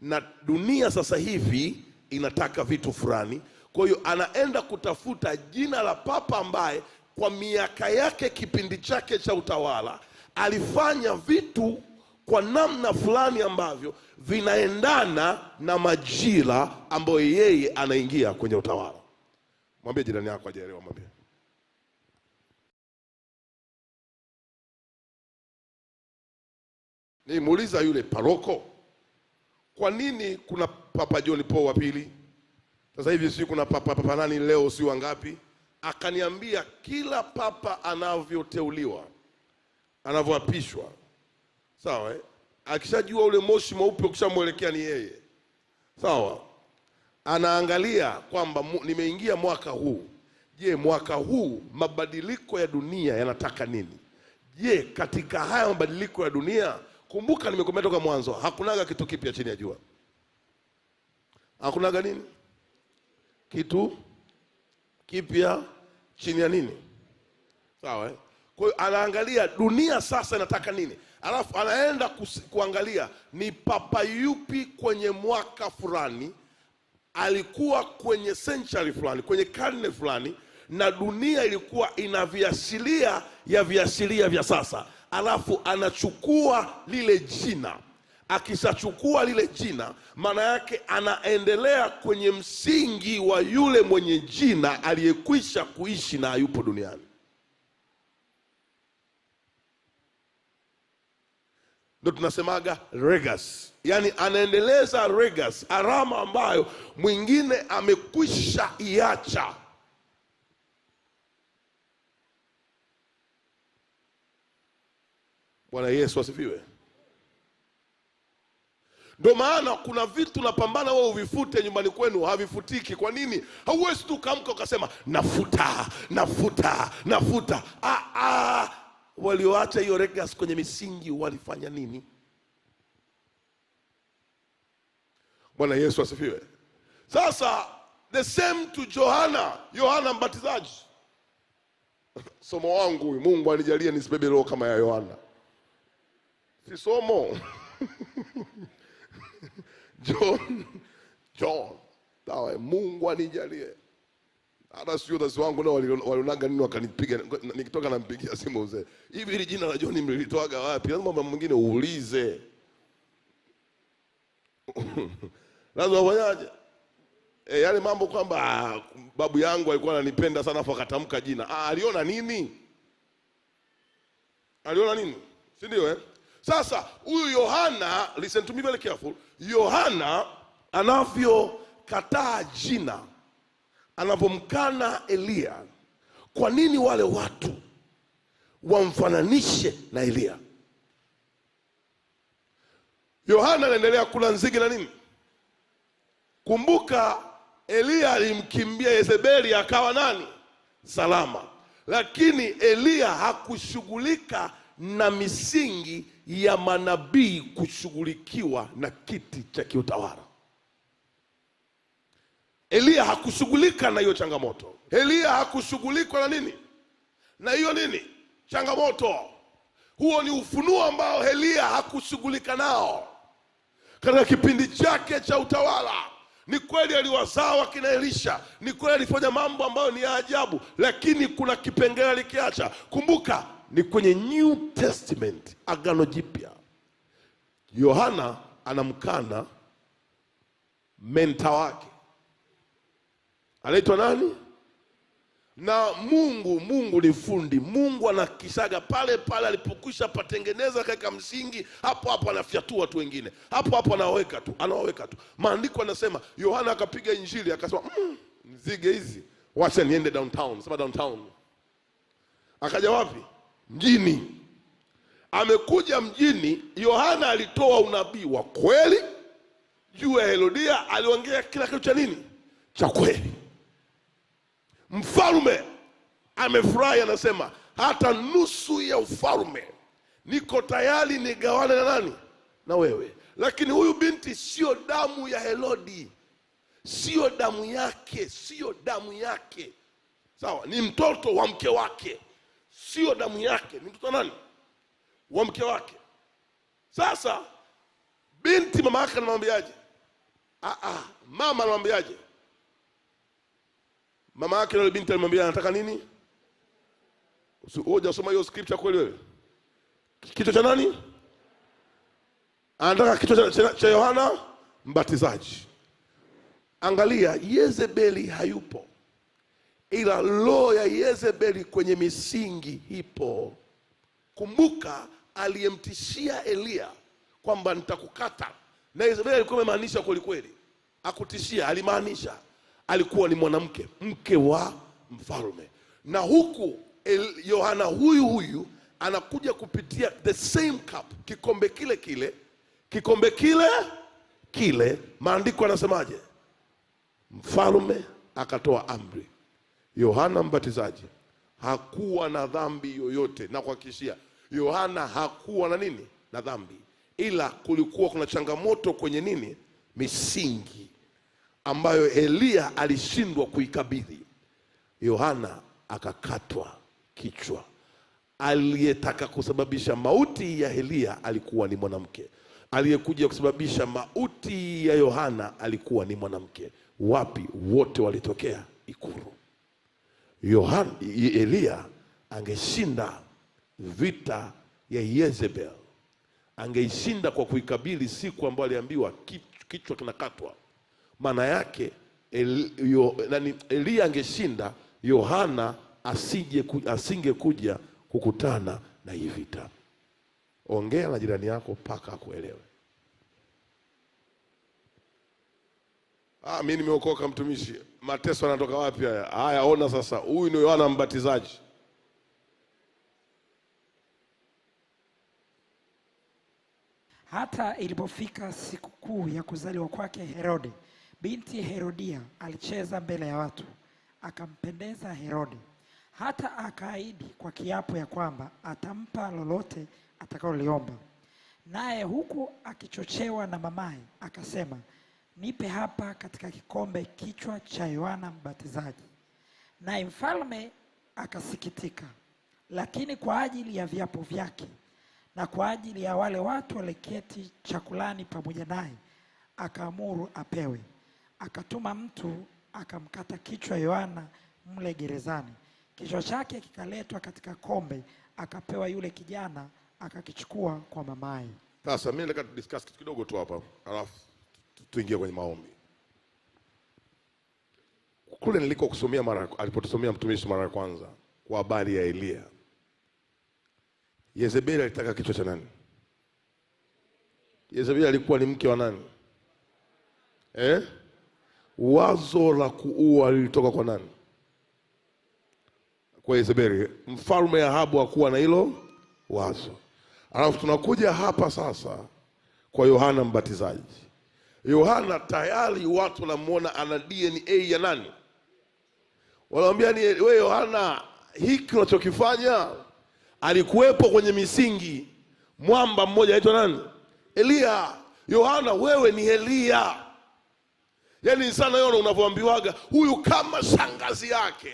A: na dunia sasa hivi inataka vitu fulani. Kwa hiyo anaenda kutafuta jina la papa ambaye kwa miaka yake, kipindi chake cha utawala, alifanya vitu kwa namna fulani ambavyo vinaendana na majira ambayo yeye anaingia kwenye utawala. Mwambie jirani yako hajaelewa, mwambie. Nimuuliza yule paroko, kwa nini kuna Papa John Paul wa pili? Sasa hivi si kuna papa nani leo, si wangapi? Akaniambia kila papa anavyoteuliwa, anavyoapishwa, sawa akishajua ule moshi mweupe ukishamuelekea ni yeye, sawa, anaangalia kwamba nimeingia mwaka huu. Je, mwaka huu mabadiliko ya dunia yanataka nini? Je, katika haya mabadiliko ya dunia, kumbuka nimekomea toka mwanzo, hakunaga kitu kipya chini ya jua. Hakunaga nini? Kitu kipya chini ya nini? Sawa Kwa hiyo anaangalia dunia sasa inataka nini, alafu anaenda kuangalia ni papa yupi kwenye mwaka fulani alikuwa kwenye century fulani, kwenye karne fulani, na dunia ilikuwa ina viashiria vya sasa. Alafu anachukua lile jina. Akishachukua lile jina, maana yake anaendelea kwenye msingi wa yule mwenye jina aliyekwisha kuishi na hayupo duniani. Ndio tunasemaga legacy. Yani anaendeleza legacy, alama ambayo mwingine amekwisha iacha. Bwana Yesu asifiwe. Ndio maana kuna vitu napambana wewe uvifute nyumbani kwenu, havifutiki. Kwa nini? Hauwezi tu kamka ukasema nafuta. Walioacha hiyo legacy kwenye misingi walifanya nini? Bwana Yesu asifiwe. Sasa the same to Yohana Mbatizaji. Somo wangu Mungu anijalie nisibebe roho kama ya Yohana. Si somo. John. Tawe Mungu anijalie. Hata sio dasi wangu nao walionaga nini wakanipiga, nikitoka nampigia simu mzee. Hivi hili jina la John mlilitoaga wapi? Lazima mambo mwingine uulize. Lazima ufanyaje? Yale mambo kwamba babu yangu alikuwa ananipenda sana afa akatamka jina. Aliona nini? Si ndio Sasa huyu Yohana, listen to me very careful. Yohana anavyokataa jina, anapomkana Elia, kwa nini wale watu wamfananishe na Elia? Yohana anaendelea kula nzige na nini? Kumbuka Elia alimkimbia Yezebeli akawa nani? Salama. Lakini Elia hakushughulika na misingi ya manabii kushughulikiwa na kiti cha kiutawala. Elia hakushughulika na hiyo changamoto. Elia hakushughulika na nini? Na hiyo nini? Changamoto. Huo ni ufunuo ambao Elia hakushughulika nao katika kipindi chake cha utawala. Ni kweli aliwazaa wakina Elisha, ni kweli alifanya mambo ambayo ni ya ajabu, lakini kuna kipengele alikiacha. Kumbuka ni kwenye New Testament, Agano Jipya, Yohana anamkana menta wake. Anaitwa nani? Na Mungu ni fundi. Mungu anakishaga pale pale alipokwisha patengeneza katika msingi, hapo anafyatua watu wengine. Hapo anawaweka tu. Maandiko yanasema Yohana akapiga injili akasema nzige hizi wacha niende downtown. Sema downtown. Akaja wapi? Mjini. Amekuja mjini. Yohana alitoa unabii wa kweli juu ya Herodia, aliongea kila kitu cha nini? Cha kweli. Mfalme amefurahi, anasema hata nusu ya ufalme niko tayari nigawane na nani? Na wewe. Lakini huyu binti sio damu ya Herodi, sio damu yake, sio damu yake. Sawa, ni mtoto wa mke wake, sio damu yake. Ni mtoto nani? Wa mke wake. Sasa binti mama yake anamwambiaje? Mama anamwambiaje? Mama yake na binti alimwambia anataka nini? Hujasoma hiyo scripture kweli wewe? Kichwa cha nani? Anataka kichwa cha Yohana Mbatizaji. Angalia, Yezebeli hayupo, ila roho ya Yezebeli kwenye misingi ipo. Kumbuka aliyemtishia Elia kwamba nitakukata, na Yezebeli alikuwa amemaanisha kweli kweli. Akutishia, alimaanisha alikuwa ni mwanamke, mke wa mfalme. Na huku Yohana huyu anakuja kupitia the same cup, kikombe kile kile, kikombe kile. Maandiko yanasemaje? Mfalme akatoa amri. Yohana Mbatizaji hakuwa na dhambi yoyote, na kuhakikishia Yohana hakuwa na nini? Na dhambi. Ila kulikuwa kuna changamoto kwenye nini? Misingi ambayo Elia alishindwa kuikabidhi. Yohana akakatwa kichwa. Aliyetaka kusababisha mauti ya Elia alikuwa ni mwanamke. Aliyekuja kusababisha mauti ya Yohana alikuwa ni mwanamke. Wapi? Wote walitokea ikulu. Elia angeshinda vita ya Yezebel, angeishinda kwa kuikabili siku ambayo aliambiwa kichwa kinakatwa. Maana yake Elia angeshinda, Yohana asingekuja kukutana na hii vita. Ongea na jirani yako mpaka akuelewe. Mimi nimeokoka mtumishi. Mateso yanatoka wapi haya? Haya, ona sasa, huyu ni Yohana Mbatizaji.
B: Hata ilipofika siku kuu ya kuzaliwa kwake Herode, binti Herodia alicheza mbele ya watu, akampendeza Herode. Hata akaahidi kwa kiapo ya kwamba atampa lolote atakaloliomba. Naye huku akichochewa na mamaye akasema, nipe hapa katika kikombe kichwa cha Yohana Mbatizaji. Naye mfalme akasikitika, lakini kwa ajili ya viapo vyake na kwa ajili ya wale watu waliketi chakulani pamoja naye, akaamuru apewe. Akatuma mtu akamkata kichwa Yohana mle gerezani. Kichwa chake kikaletwa katika kombe, akapewa yule kijana, akakichukua kwa mamaye.
A: Sasa mimi nataka discuss kitu kidogo tu hapa, alafu tuingie kwenye maombi. Kule niliko kusomea alipotusomea mtumishi mara ya kwanza kwa habari ya Elia, Yezebeli alitaka kichwa cha nani? Yezebeli alikuwa ni mke wa nani? Wazo la kuua lilitoka kwa nani? Kwa Yezebeli. Mfalme Ahabu hakuwa na hilo wazo. Alafu tunakuja hapa sasa kwa Yohana Mbatizaji. Yohana tayari watu wanamuona ana DNA ya nani? Wanamwambia ni wewe Yohana, hiki unachokifanya alikuwepo kwenye misingi mwamba mmoja aitwa nani? Elia. Yohana, wewe ni Elia. Yaani sana yona unavyoambiwaga huyu kama shangazi yake.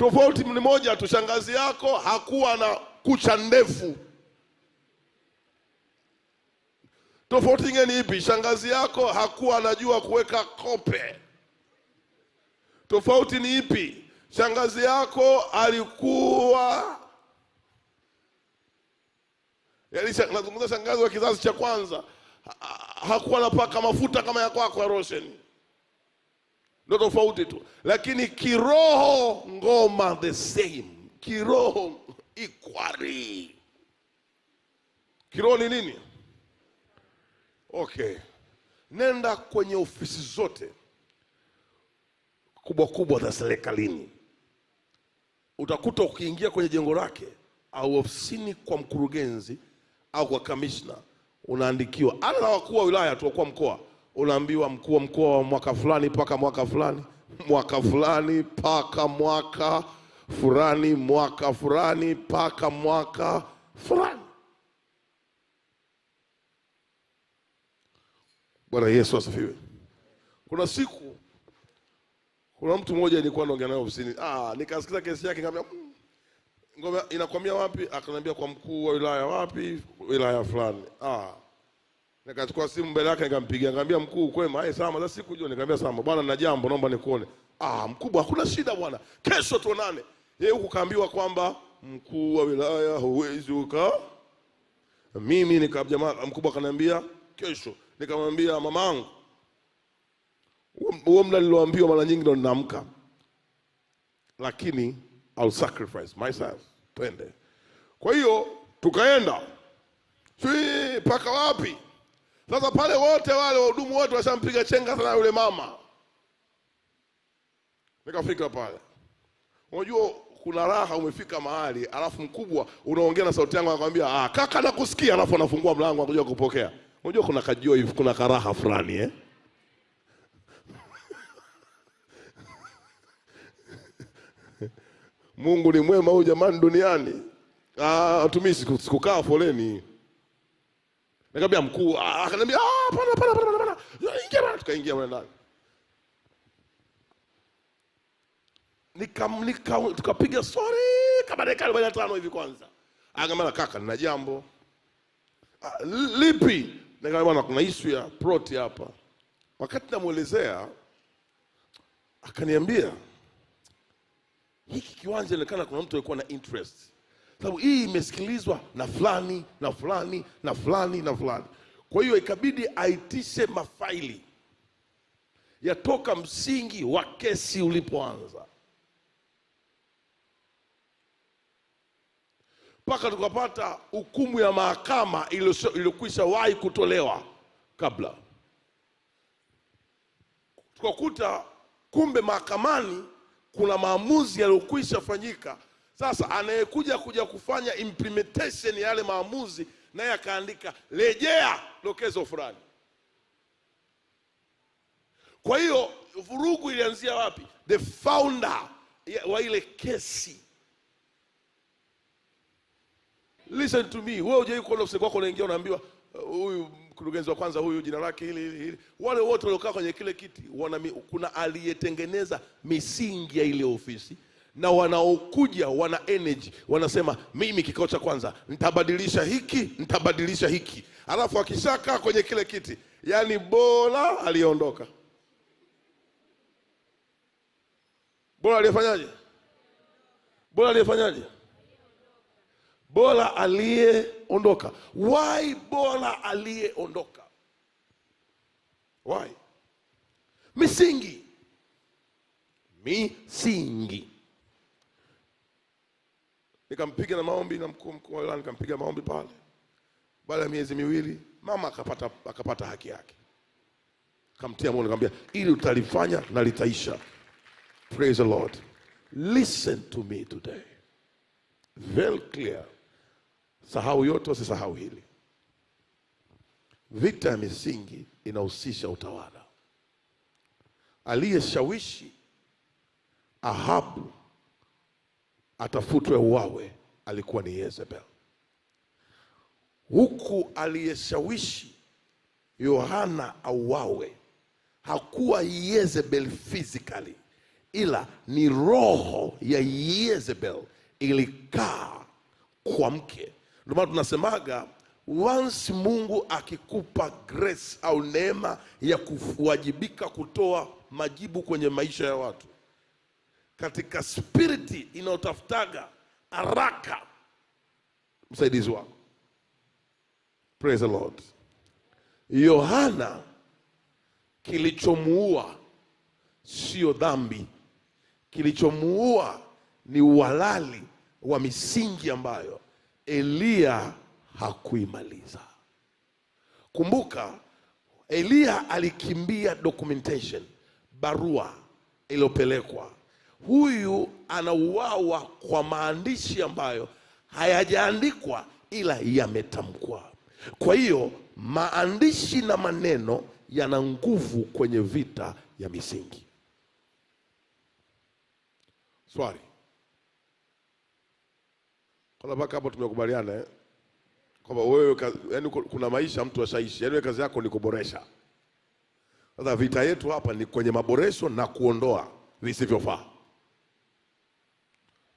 A: Tofauti ni moja tu, shangazi yako hakuwa na kucha ndefu. Tofauti nyingine ni ipi? Shangazi yako hakuwa anajua kuweka kope. Tofauti ni ipi? Shangazi yako alikuwa, yaani nazungumza shangazi wa kizazi cha kwanza, hakuwa anapaka mafuta kama ya kwako ya Roshen. Ndio tofauti tu. Lakini kiroho ngoma the same. Kiroho ikwari. Kiroho ni nini? Okay. Nenda kwenye ofisi zote kubwa kubwa za serikalini. Utakuta ukiingia kwenye jengo lake au ofisini kwa mkurugenzi au kwa kamishna, unaandikiwa ana wakuu wa wilaya tu, kwa mkoa unaambiwa mkuu wa mkoa wa mwaka fulani mpaka mwaka fulani, mwaka fulani mpaka mwaka fulani mwaka fulani mpaka mwaka fulani. Bwana Yesu asifiwe. Kuna siku kuna mtu mmoja nilikuwa naongea naye ofisini. Nikasikiza kesi yake, nikamwambia ngoma inakwambia wapi? Akaniambia kwa mkuu wa wilaya. Wapi? Wilaya fulani. Nikachukua simu mbele yake nikampigia, nikamwambia mkuu kwema? Salama za siku hiyo. Nikamwambia salama bwana, na jambo naomba nikuone. Mkubwa hakuna shida bwana, kesho tuonane. Yeye huko kaambiwa kwamba mkuu wa wilaya huwezi uka. Mimi nikajamaa, mkubwa akaniambia kesho. Nikamwambia mamangu, huo mla niloambiwa mara nyingi ndo ninaamka, lakini I'll sacrifice myself. Twende. Kwa hiyo tukaenda. Paka wapi? Sasa pale wote wale wahudumu wote washampiga chenga sana yule mama. Nikafika pale. Unajua kuna raha, umefika mahali alafu mkubwa unaongea na sauti yangu anakuambia kaka nakusikia, alafu anafungua mlango anakuja kupokea. Unajua kuna kajio hivi, kuna karaha fulani Mungu ni mwema huyu jamani duniani. Watumishi kukaa foleni. Nikamwambia mkuu, akaniambia pana. Ingia bwana, tukaingia mwana ndani. Tukapiga story kama dakika 45 hivi kwanza. Akamwambia kaka nina jambo. Lipi? Nikamwambia bwana kuna issue ya plot hapa. Wakati namuelezea akaniambia hiki kiwanja inaonekana kuna mtu alikuwa na interest. Sababu hii imesikilizwa na fulani na fulani na fulani na fulani. Kwa hiyo ikabidi aitishe mafaili yatoka msingi wa kesi ulipoanza mpaka tukapata hukumu ya mahakama iliyokwisha wahi kutolewa kabla. Tukakuta kumbe mahakamani kuna maamuzi yaliyokwisha fanyika. Sasa anayekuja kufanya implementation ya yale maamuzi naye akaandika rejea dokezo fulani. Kwa hiyo vurugu ilianzia wapi? The founder wa ile kesi. Listen to me. Wewe hujai kuona ofisi kwako unaingia unaambiwa huyu mkurugenzi wa kwanza huyu jina lake hili. Wale wote waliokaa kwenye kile kiti kuna aliyetengeneza misingi ya ile ofisi, na wanaokuja wana energy wanasema mimi kikao cha kwanza nitabadilisha hiki. Alafu akishakaa kwenye kile kiti, yani bora aliondoka. Bora aliyefanyaje? Bora aliyeondoka. Why bora aliyeondoka? Why? Misingi. Nikampiga na maombi na mkuu wa wilaya, nikampiga maombi pale. Baada ya miezi miwili mama akapata haki yake. Kamtia moyo, nikamwambia ili utalifanya na litaisha. Praise the Lord. Listen to me today. Very clear. Sahau yote, usisahau hili. Vita ya misingi inahusisha utawala. Aliyeshawishi Ahabu atafutwe uwawe alikuwa ni Yezebel. Huku aliyeshawishi Yohana auawe hakuwa Yezebel physically, ila ni roho ya Yezebel ilikaa kwa mke. Ndio maana tunasemaga once Mungu akikupa grace au neema ya kuwajibika kutoa majibu kwenye maisha ya watu, katika spiriti inaotafutaga haraka msaidizi wako. Praise the Lord. Yohana kilichomuua sio dhambi, kilichomuua ni uhalali wa misingi ambayo Elia hakuimaliza. Kumbuka Elia alikimbia documentation, barua iliyopelekwa. Huyu anauawa kwa maandishi ambayo hayajaandikwa ila yametamkwa. Kwa hiyo maandishi na maneno yana nguvu kwenye vita ya misingi. Swali, Kwa mpaka hapo tumekubaliana kwamba wewe yani kuna maisha mtu ashaishi. Yaani kazi yako ni kuboresha. Sasa vita yetu hapa ni kwenye maboresho na kuondoa visivyofaa.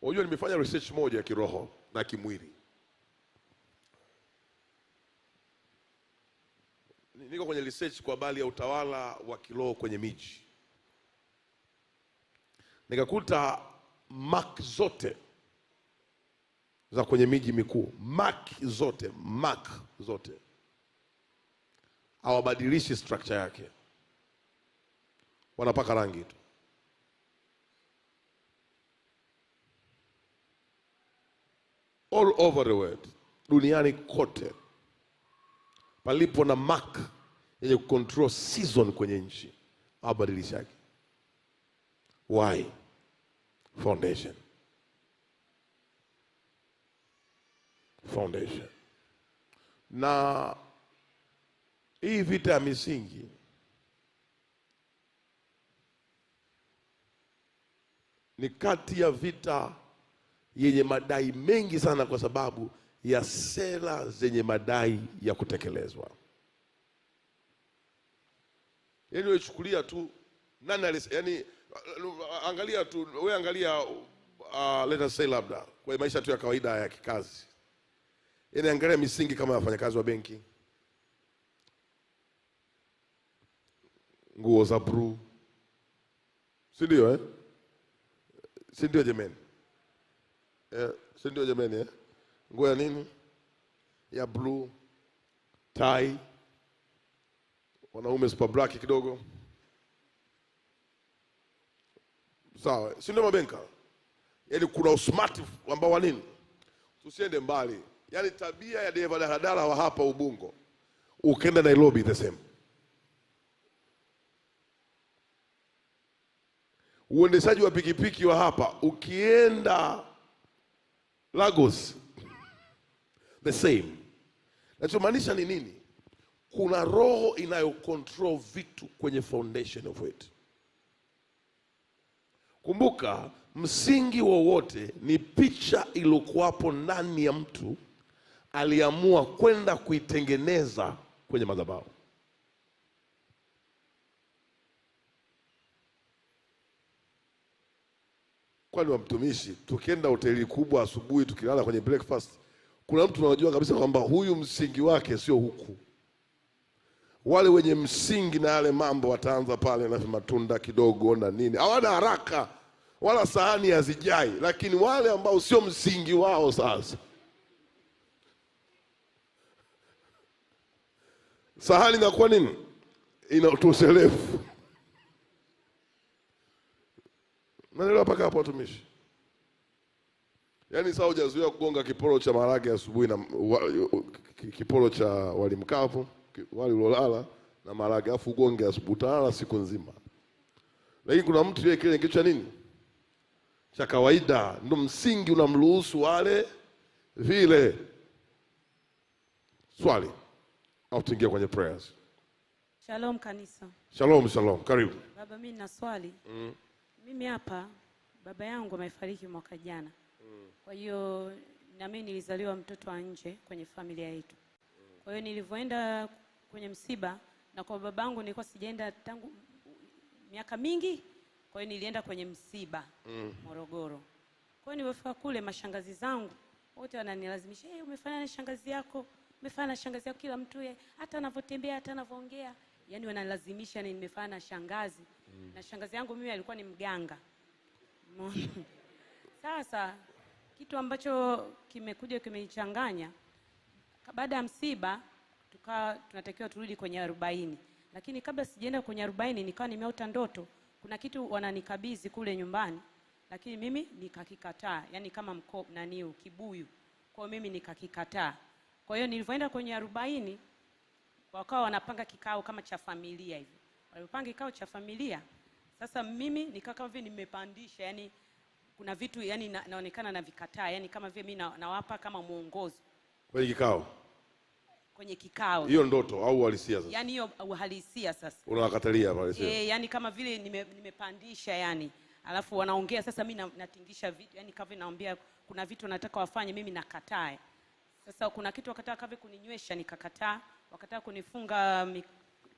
A: Unajua nimefanya research moja ya kiroho na kimwili. Niko kwenye research kwa habari ya utawala wa kiroho kwenye miji. Nikakuta mark zote za kwenye miji mikuu, mark zote hawabadilishi structure yake, wanapaka rangi tu. All over the world, duniani kote palipo na mark yenye control season kwenye nchi hawabadilishaki. Why? Foundation. Na hii vita ya misingi ni kati ya vita yenye madai mengi sana, kwa sababu ya sera zenye madai ya kutekelezwa. Yaani wewe chukulia tu nani yani, angalia tu wewe, angalia let us say labda kwa maisha tu ya kawaida ya kikazi. Yaani angalia misingi kama wafanyakazi wa benki, nguo za blue, si ndio si ndio jamani? Si ndio jamani nguo ya nini ya blue, tie, wanaume super black kidogo, sawa, si ndio mabenka? Yaani kuna usmart ambao wa nini, tusiende mbali. Yaani tabia ya dereva daladala wa hapa Ubungo ukienda Nairobi the same. Uendeshaji wa pikipiki wa hapa ukienda Lagos the same. Nachomaanisha ni nini? Kuna roho inayocontrol vitu kwenye foundation of it. Kumbuka, msingi wowote ni picha iliyokuwapo ndani ya mtu aliamua kwenda kuitengeneza kwenye madhabahu. Kwani wa mtumishi, tukienda hoteli kubwa asubuhi tukilala kwenye breakfast, kuna mtu anajua kabisa kwamba huyu msingi wake sio huku. Wale wenye msingi na yale mambo wataanza pale na matunda kidogo na nini, hawana haraka wala sahani hazijai. Lakini wale ambao sio msingi wao, sasa sahani inakuwa nini, ina utoshelevu. Naelewa paka hapo watumishi? Yaani sasa hujazoea kugonga kiporo cha maharage asubuhi na kiporo cha wali mkavu, wali ulolala na maharage, afu ugonge asubuhi, utalala siku nzima. Lakini kuna mtu yeye kile kitu cha nini, cha kawaida, ndio msingi unamruhusu wale vile. Swali au tuingie kwenye prayers.
E: Shalom kanisa.
A: Shalom, karibu.
E: Baba, mimi nina swali. Mimi hapa baba yangu amefariki mwaka jana. Kwa hiyo na mimi nilizaliwa mtoto wa nje kwenye familia yetu. Kwa hiyo nilivyoenda kwenye msiba, na kwa babangu nilikuwa sijaenda tangu miaka mingi. Kwa hiyo nilienda kwenye msiba Morogoro. Kwa hiyo nilipofika kule, mashangazi zangu wote wananilazimisha, umefanya na shangazi yako, umefanya na shangazi yako, kila mtu hata anavotembea, hata anavoongea, yani wanalazimisha ni nimefanya na shangazi. Na shangazi yangu mimi alikuwa ni mganga. Sasa kitu ambacho kimekuja kimenichanganya, baada ya msiba tunatakiwa turudi kwenye 40. Lakini kabla sijaenda kwenye 40 nikawa nimeota ndoto kuna kitu wananikabidhi kule nyumbani, lakini mimi nikakikataa, yani kama kibuyu. Kwa mimi nikakikataa. Kwa hiyo nilivyoenda kwenye 40 wakawa wanapanga kikao kama cha familia hivi. Walipanga kikao cha familia. Sasa mimi nikaa kama vile nimepandisha, yani kuna vitu yani naonekana na vikataa, yani kama vile mimi nawapa kama muongozo. Kwenye kikao. Hiyo
A: ndoto au uhalisia sasa?
E: Yani hiyo uhalisia sasa.
A: Unawakatalia pale sasa.
E: Yani kama vile nimepandisha yani. alafu wanaongea sasa, mimi natingisha vitu, yani Kavi naambia kuna vitu nataka wafanye, mimi nakataa. Sasa kuna kitu wakataka Kavi kuninywesha, nikakataa. Wakataka kunifunga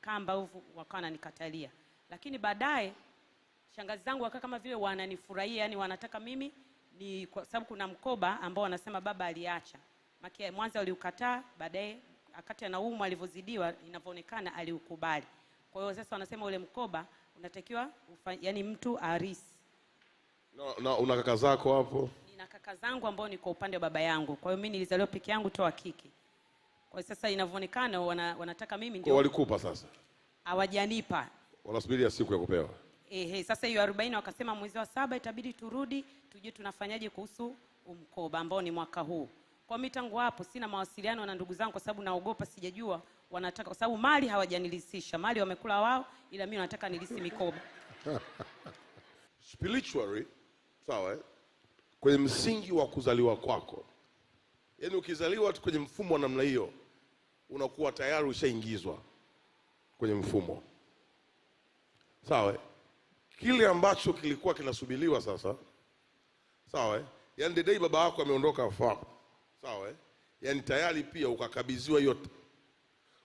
E: kamba huko, wakawa nikatalia. Lakini baadaye shangazi zangu wakawa kama vile wananifurahia, yani wanataka mimi ni, kwa sababu kuna mkoba ambao wanasema baba aliacha. Maana mwanzo aliukataa, baadaye akati anaumwa alivyozidiwa inavyoonekana aliukubali. Kwa hiyo sasa wanasema ule mkoba unatakiwa yani mtu arisi.
A: Na una kaka zako hapo?
E: Nina kaka zangu ambao ni kwa upande wa baba yangu. Kwa hiyo mimi nilizaliwa peke yangu toa kike. Kwa hiyo sasa inavyoonekana wanataka mimi ndio.
A: Kwa walikupa sasa?
E: Hawajanipa.
A: Wanasubiria siku ya kupewa.
E: Sasa hiyo 40 wakasema mwezi wa 7 itabidi turudi tujue tunafanyaje kuhusu mkoba ambao ni mwaka huu. Kwa mimi tangu hapo sina mawasiliano na ndugu zangu kwa sababu naogopa, sijajua wanataka, kwa sababu mali hawajanilisisha. Mali wamekula wao, ila mimi nataka nilisi mikoba.
A: Spiritually, sawa, kwenye msingi wa kuzaliwa kwako. Yaani ukizaliwa tu kwenye mfumo wa namna hiyo, unakuwa tayari ushaingizwa kwenye mfumo. Sawa? Kile ambacho kilikuwa kinasubiriwa sasa, sawa? Yaani the day baba yako ameondoka hapo. Sawa? Yaani tayari pia ukakabidhiwa yote.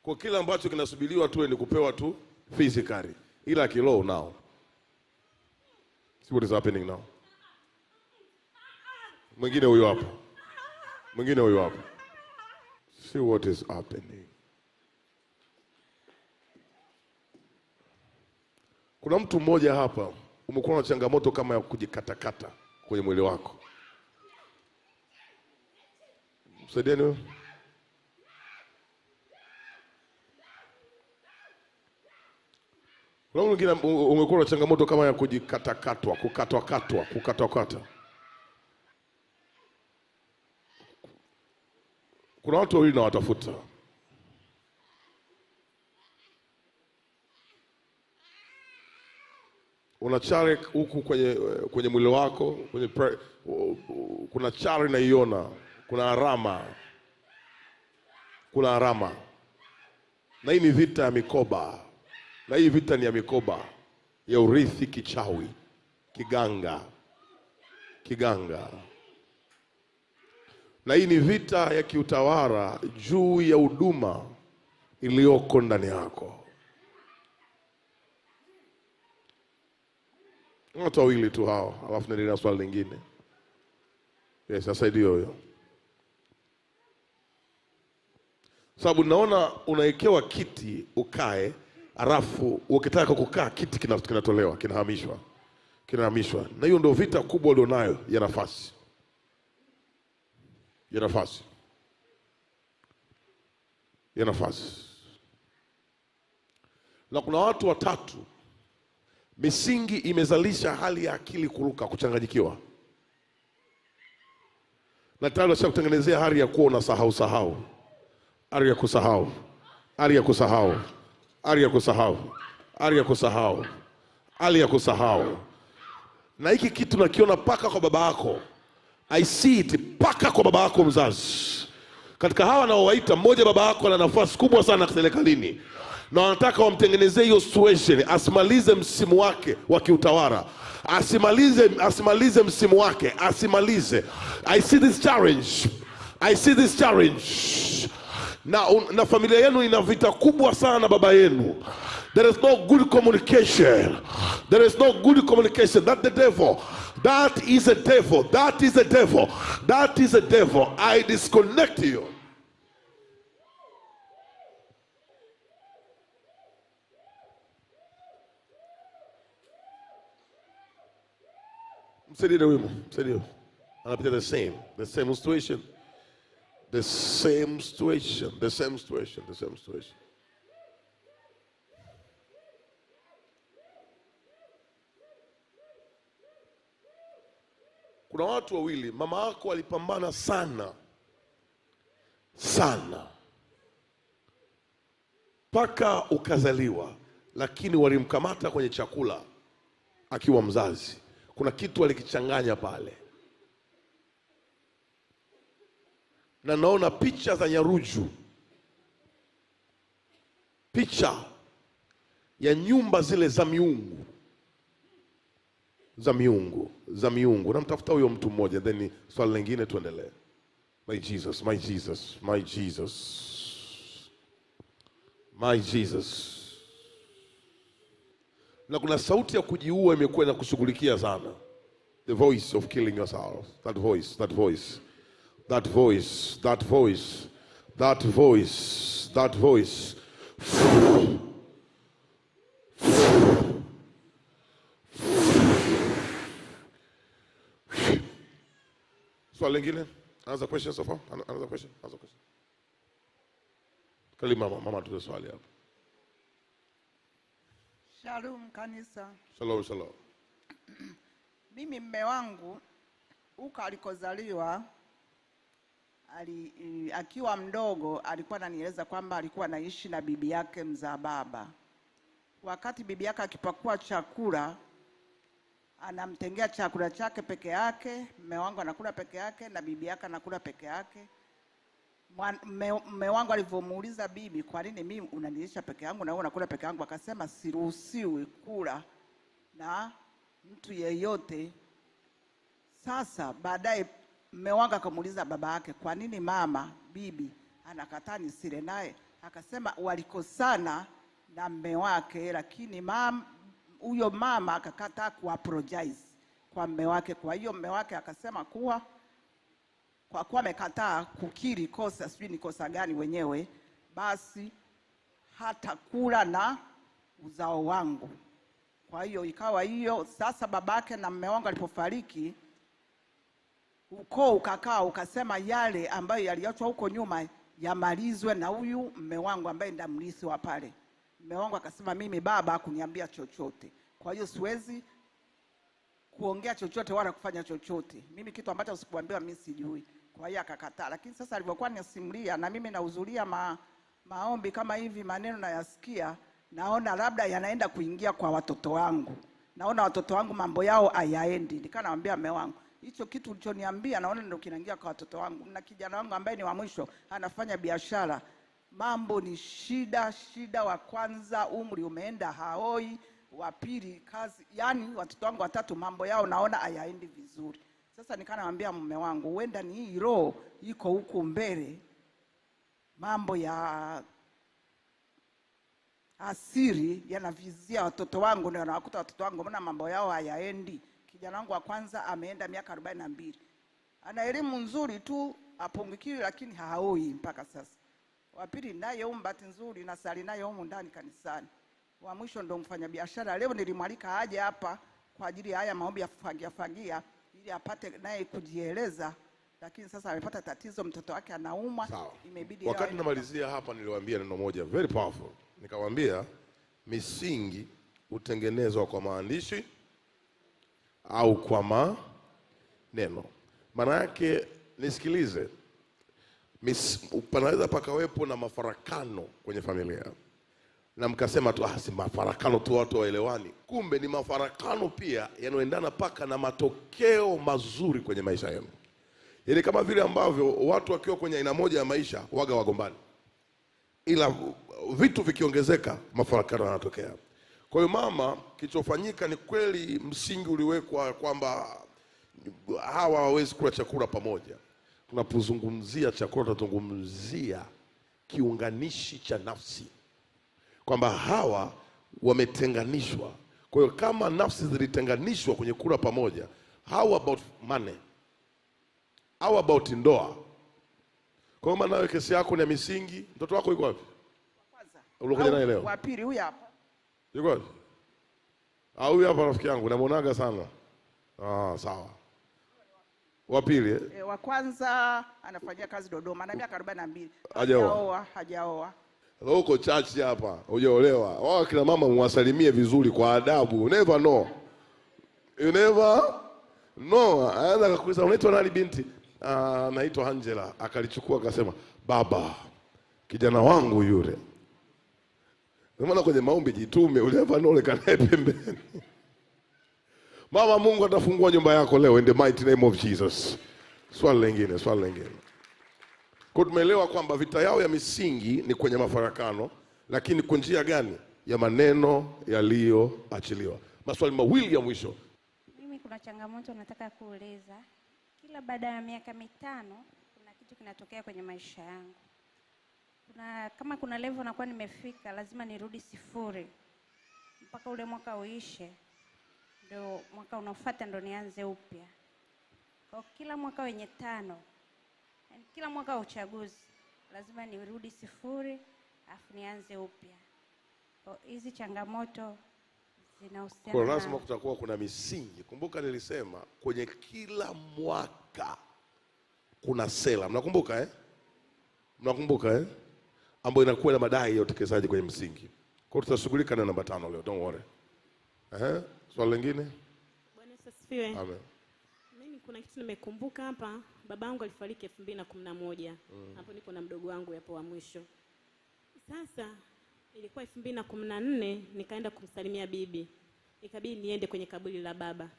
A: Kwa kile ambacho kinasubiriwa tu ni kupewa tu physically, ila kiroho now. See what is happening now? Mwingine huyo hapa. Mwingine huyo hapa. See what is happening. Kuna mtu mmoja hapa umekuwa na changamoto kama ya kujikatakata kwenye mwili wako. Msaidieni wewe. Kuna mwingine umekuwa na changamoto kama ya kujikatakatwa, kukatwa. Kuna watu wawili na watafuta. Una chale huku kwenye mwili wako, kuna chale naiona, kuna alama. Na hii ni vita ya mikoba. Na hii vita ni ya mikoba, ya urithi kichawi, kiganga. Na hii ni vita ya kiutawala juu ya huduma iliyoko ndani yako. Watu wawili tu hao, alafu naendelea swali lingine. Yes, sasa ndio hiyo. Sababu naona unaekewa kiti ukae, alafu ukitaka kukaa kiti kinatolewa, kinahamishwa. Na hiyo ndio vita kubwa ulionayo ya nafasi. Ya nafasi. Na kuna watu watatu misingi imezalisha hali ya akili kuruka, kuchanganyikiwa. Na tayari washakutengenezea hali ya kuwa unasahau. Hali ya kusahau. Na hiki kitu nakiona paka kwa baba yako. I see it paka kwa baba yako mzazi. Katika hawa naowaita, mmoja baba yako ana nafasi kubwa sana serikalini. Na wanataka wamtengenezee hiyo situation, asimalize msimu wake wa kiutawala. Asimalize msimu wake, asimalize. I see this challenge. Na familia yenu ina vita kubwa sana na baba yenu. There is no good communication. That's the devil. That is a devil. I disconnect you. Msaidie wimo, msaidie. Anapita the same situation. The same situation. Kuna watu wawili, mama yako alipambana sana mpaka ukazaliwa, lakini walimkamata kwenye chakula akiwa mzazi. Kuna kitu alikichanganya pale. Na naona picha za nyaruju, picha ya nyumba zile za miungu, za miungu, za miungu. Namtafuta huyo mtu mmoja, then swali lingine tuendelee. My Jesus, my Jesus, my Jesus, my Jesus. Na kuna sauti ya kujiua imekuwa na kushughulikia sana. The voice of killing yourself. That voice, that voice, that voice, that voice, that voice, that voice. Swali lingine? Another question so far? Another question? Another question? Kali mama tuwe swali hapo.
F: Shalom kanisa.
A: Shalom, shalom.
F: Mimi mme wangu huko alikozaliwa akiwa mdogo alikuwa ananieleza kwamba alikuwa anaishi na bibi yake mzaa baba. Wakati bibi yake akipakua chakula anamtengea chakula chake peke yake, mme wangu anakula peke yake na bibi yake anakula peke yake. Mme wangu alivyomuuliza bibi, kwa nini mimi unanilisha peke yangu na wewe unakula peke yangu, akasema siruhusiwi kula na mtu yeyote. Sasa baadaye mme wangu akamuuliza baba yake, kwa nini mama bibi anakataa nisile naye? Akasema walikosana na mme wake, lakini huyo mama akakataa kuapologize kwa mme wake. Kwa hiyo mme wake akasema kuwa kwa kuwa amekataa kukiri kosa, sijui ni kosa gani wenyewe, basi hata kula na uzao wangu. Kwa hiyo ikawa hiyo. Sasa babake na mme wangu alipofariki, ukoo ukakaa ukasema yale ambayo yaliachwa huko nyuma yamalizwe na huyu mme wangu ambaye ndiye mrithi wa pale. Mme wangu akasema mimi baba hakuniambia chochote, kwa hiyo siwezi kuongea chochote wala kufanya chochote. Mimi kitu ambacho sikuambiwa mimi sijui. Kwa hiyo akakataa. Lakini sasa alivyokuwa nisimulia na mimi nahudhuria maombi kama hivi, maneno nayasikia, naona labda yanaenda kuingia kwa watoto wangu. Naona watoto wangu mambo yao hayaendi. Nikamwambia mume wangu, hicho kitu ulichoniambia naona ndio kinaingia kwa watoto wangu. Na kijana wangu ambaye ni wa mwisho anafanya biashara. Mambo ni shida. Wa kwanza umri umeenda, haoi. Wa pili kazi, yani watoto wangu watatu mambo yao naona hayaendi vizuri. Sasa nikamwambia mume wangu, huenda ni hii roho iko huku mbele, mambo ya asiri yanavizia watoto wangu, ndio nawakuta watoto wangu mbona mambo yao hayaendi. Kijana wangu wa kwanza ameenda miaka 42, ana elimu nzuri tu, apungukiwi, lakini haoi mpaka sasa. Wa pili naye bahati nzuri na sali naye humu ndani kanisani. Wa mwisho ndo mfanya biashara. Leo nilimwalika aje hapa kwa ajili ya haya maombi ya fagia ili apate naye kujieleza, lakini sasa amepata tatizo, mtoto wake anaumwa, imebidi.
A: Wakati namalizia hapa niliwaambia neno moja very powerful. Nikawaambia misingi utengenezwa kwa maandishi au kwa maneno. Maana yake nisikilize, panaweza pakawepo na mafarakano kwenye familia. Na mkasema tu si mafarakano tu watu waelewani. Kumbe ni mafarakano pia yanayoendana paka na matokeo mazuri kwenye maisha yenu. Yaani kama vile ambavyo watu wakiwa kwenye aina moja ya maisha waga wagombani, ila vitu vikiongezeka mafarakano yanatokea. Kwa hiyo mama, kilichofanyika ni kweli msingi uliwekwa kwamba hawa hawawezi kula chakula pamoja. Tunapozungumzia chakula tunazungumzia kiunganishi cha nafsi, kwamba hawa wametenganishwa. Kwa hiyo kama nafsi zilitenganishwa kwenye kula pamoja, how about money? How about ndoa? Kwa hiyo maana kesi yako ni ya misingi. Mtoto wako yuko wapi?
F: Kwanza.
A: Ulikuja naye leo?
F: Wa pili huyu hapa.
A: Yuko wapi? Huyu hapa rafiki yangu, namuonaga sana. Sawa. Wa pili
F: wa kwanza anafanyia kazi Dodoma, ana miaka 42. Hajaoa.
A: Huko church hapa, hujaolewa. Wao kina mama muwasalimie vizuri kwa adabu. You never know. Anaweza kukuuliza unaitwa nani binti? Naitwa Angela. Akalichukua akasema, "Baba, kijana wangu yule." Maana kwenye maombi jitume, you never know le kanae pembeni. Mama, Mungu atafungua nyumba yako leo in the mighty name of Jesus. Swali lingine. Kwa tumeelewa kwamba vita yao ya misingi ni kwenye mafarakano, lakini kwa njia gani? Ya maneno yaliyoachiliwa. Maswali mawili ya mwisho.
G: kuna changamoto nataka kuuliza. Kila baada ya miaka 5 kuna kitu kinatokea kwenye maisha yangu. Kama kuna level nakuwa nimefika, lazima nirudi sifuri mpaka ule mwaka uishe, ndio mwaka unaofuata ndo nianze upya. Kwa kila mwaka wenye 5, kila mwaka wa uchaguzi lazima nirudi sifuri afu nianze upya. Kwa hizi changamoto zinahusiana
A: Kwa lazima kutakuwa kuna misingi. Kumbuka nilisema kwenye kila mwaka kuna sela. Mnakumbuka Mnakumbuka ambayo inakuwa na madai ya utekelezaji kwenye msingi. Kwa hiyo tutashughulika na namba 5 leo, don't worry. Swali lingine?
H: Bwana Yesu asifiwe.
A: Amen.
H: Mimi kuna kitu nimekumbuka hapa, babangu alifariki 2011. Hapo niko na mdogo wangu hapo wa mwisho. Sasa ilikuwa 2014 nikaenda kumsalimia bibi. Ikabidi niende kwenye kaburi la baba.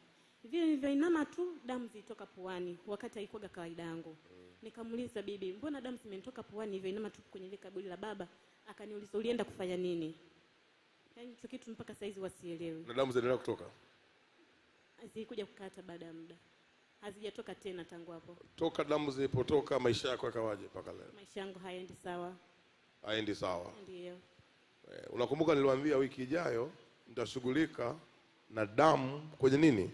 H: Vile nilivyoinama tu damu zilitoka puani wakati haikuwa kawaida yangu. Nikamuuliza bibi, mbona damu zimenitoka puani nilivyoinama tu kwenye ile kaburi la baba? Akaniuliza, ulienda kufanya nini? Yaani hicho kitu mpaka saizi wasielewi.
A: Na damu zinaendelea kutoka?
H: Zilikuja kukata baada ya muda. Hazijatoka tena tangu hapo.
A: Toka damu zilipotoka maisha yako yakawaje mpaka leo?
H: Maisha yangu haendi sawa.
A: Haendi sawa.
H: Ndio.
A: Unakumbuka niliwaambia wiki ijayo nitashughulika na damu kwenye nini?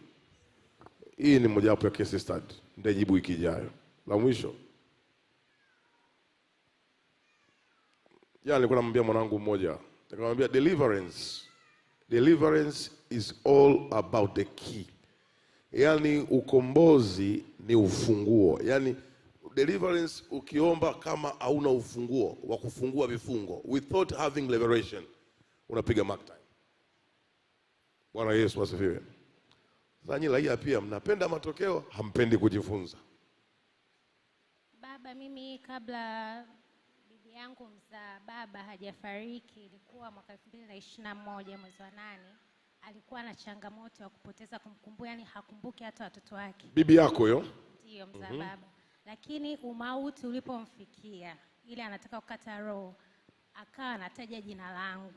A: Hii ni mojawapo ya case study. Nitajibu wiki ijayo. La mwisho. Nilikuwa namwambia mwanangu mmoja, nikamwambia deliverance is all about the key. Yaani ukombozi ni ufunguo. Yaani deliverance ukiomba kama hauna ufunguo wa kufungua vifungo, without having liberation, unapiga mark time. Bwana Yesu asifiwe. Sasa nyinyi raia pia mnapenda matokeo, hampendi kujifunza.
I: Baba, mimi kabla bibi yangu mzaa baba hajafariki, ilikuwa mwaka 2021 mwezi wa 8, alikuwa na changamoto ya kupoteza kumkumbuka, yani hakumbuki hata watoto wake.
A: Bibi yako hiyo?
I: Ndio, mzaa baba. Lakini umauti ulipomfikia, ile anataka kukata roho, akawa anataja jina langu.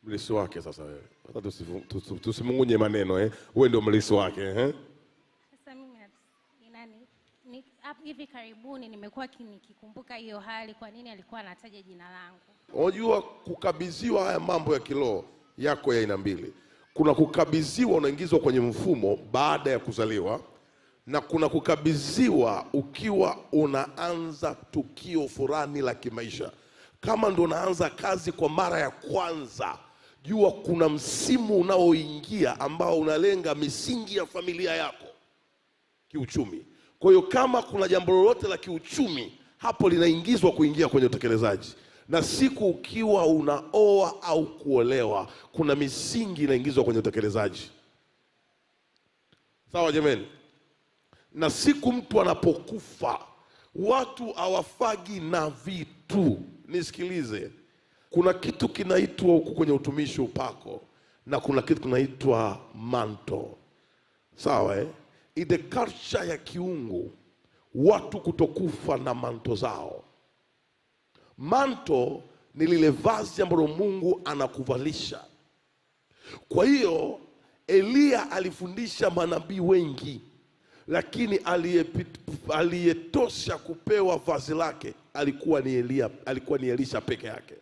A: Mlisi wake sasa wewe. Sasa tusimungunye maneno Wewe ndio mlisi wake
I: Sasa mimi hivi karibuni nimekuwa nikikumbuka hiyo hali, kwa nini alikuwa anataja jina langu.
A: Unajua kukabidhiwa haya mambo ya kiroho yako ya aina mbili. Kuna kukabidhiwa unaingizwa kwenye mfumo baada ya kuzaliwa, na kuna kukabidhiwa ukiwa unaanza tukio fulani la kimaisha. Kama ndo unaanza kazi kwa mara ya kwanza, jua kuna msimu unaoingia ambao unalenga misingi ya familia yako kiuchumi. Kwa hiyo kama kuna jambo lolote la kiuchumi, hapo linaingizwa kuingia kwenye utekelezaji. Na siku ukiwa unaoa au kuolewa, kuna misingi inaingizwa kwenye utekelezaji. Sawa jameni? Na siku mtu anapokufa, watu hawafagi na vitu. Nisikilize. Kuna kitu kinaitwa huku kwenye utumishi upako, na kuna kitu kinaitwa manto. Sawa the culture ya kiungu, watu kutokufa na manto zao. Manto ni lile vazi ambalo Mungu anakuvalisha. Kwa hiyo Elia alifundisha manabii wengi, lakini aliyetosha kupewa vazi lake alikuwa ni Elisha peke yake.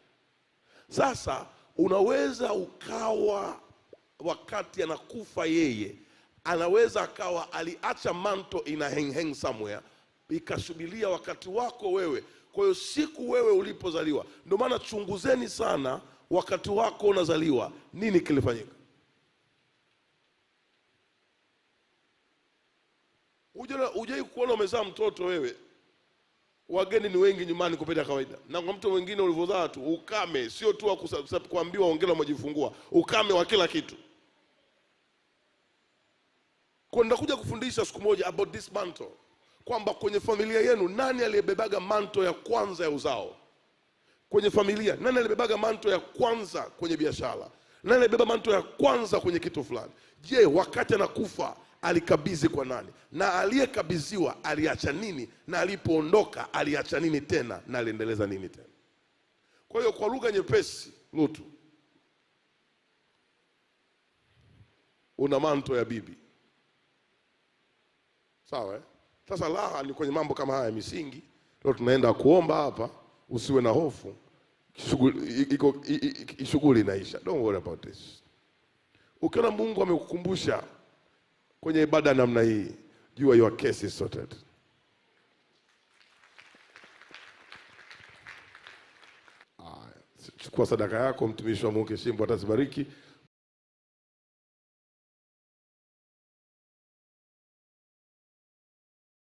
A: Sasa unaweza ukawa wakati anakufa yeye, anaweza akawa aliacha manto ina hang somewhere, ikasubiria wakati wako wewe. Kwa hiyo siku wewe ulipozaliwa, ndio maana chunguzeni sana wakati wako unazaliwa, nini kilifanyika. Ujai kuona umezaa mtoto wewe, wageni ni wengi nyumbani kupita kawaida, na kwa mtu mwingine ulivyozaa tu ukame, sio tu kuambiwa ongera umejifungua, ukame wa kila kitu. Kwa ndakuja kufundisha siku moja about this mantle, kwamba kwenye familia yenu nani aliyebebaga manto ya kwanza ya uzao? Kwenye familia nani aliyebebaga manto ya kwanza kwenye biashara? Nani aliyebeba manto ya kwanza kwenye kitu fulani? Je, wakati anakufa alikabidhi kwa nani? Na aliyekabidhiwa aliacha nini? Na alipoondoka aliacha nini tena? Na aliendeleza nini tena? Kwa hiyo kwa lugha nyepesi, Lutu, una manto ya bibi. Sawa eh? Sasa raha ni kwenye mambo kama haya misingi. Leo tunaenda kuomba hapa, usiwe na hofu. Shughuli inaisha. Don't worry about this. Ukiona Mungu amekukumbusha kwenye ibada namna hii, jua your case is sorted. Chukua sadaka yako, mtumishi wa Mungu Shimbo atazibariki.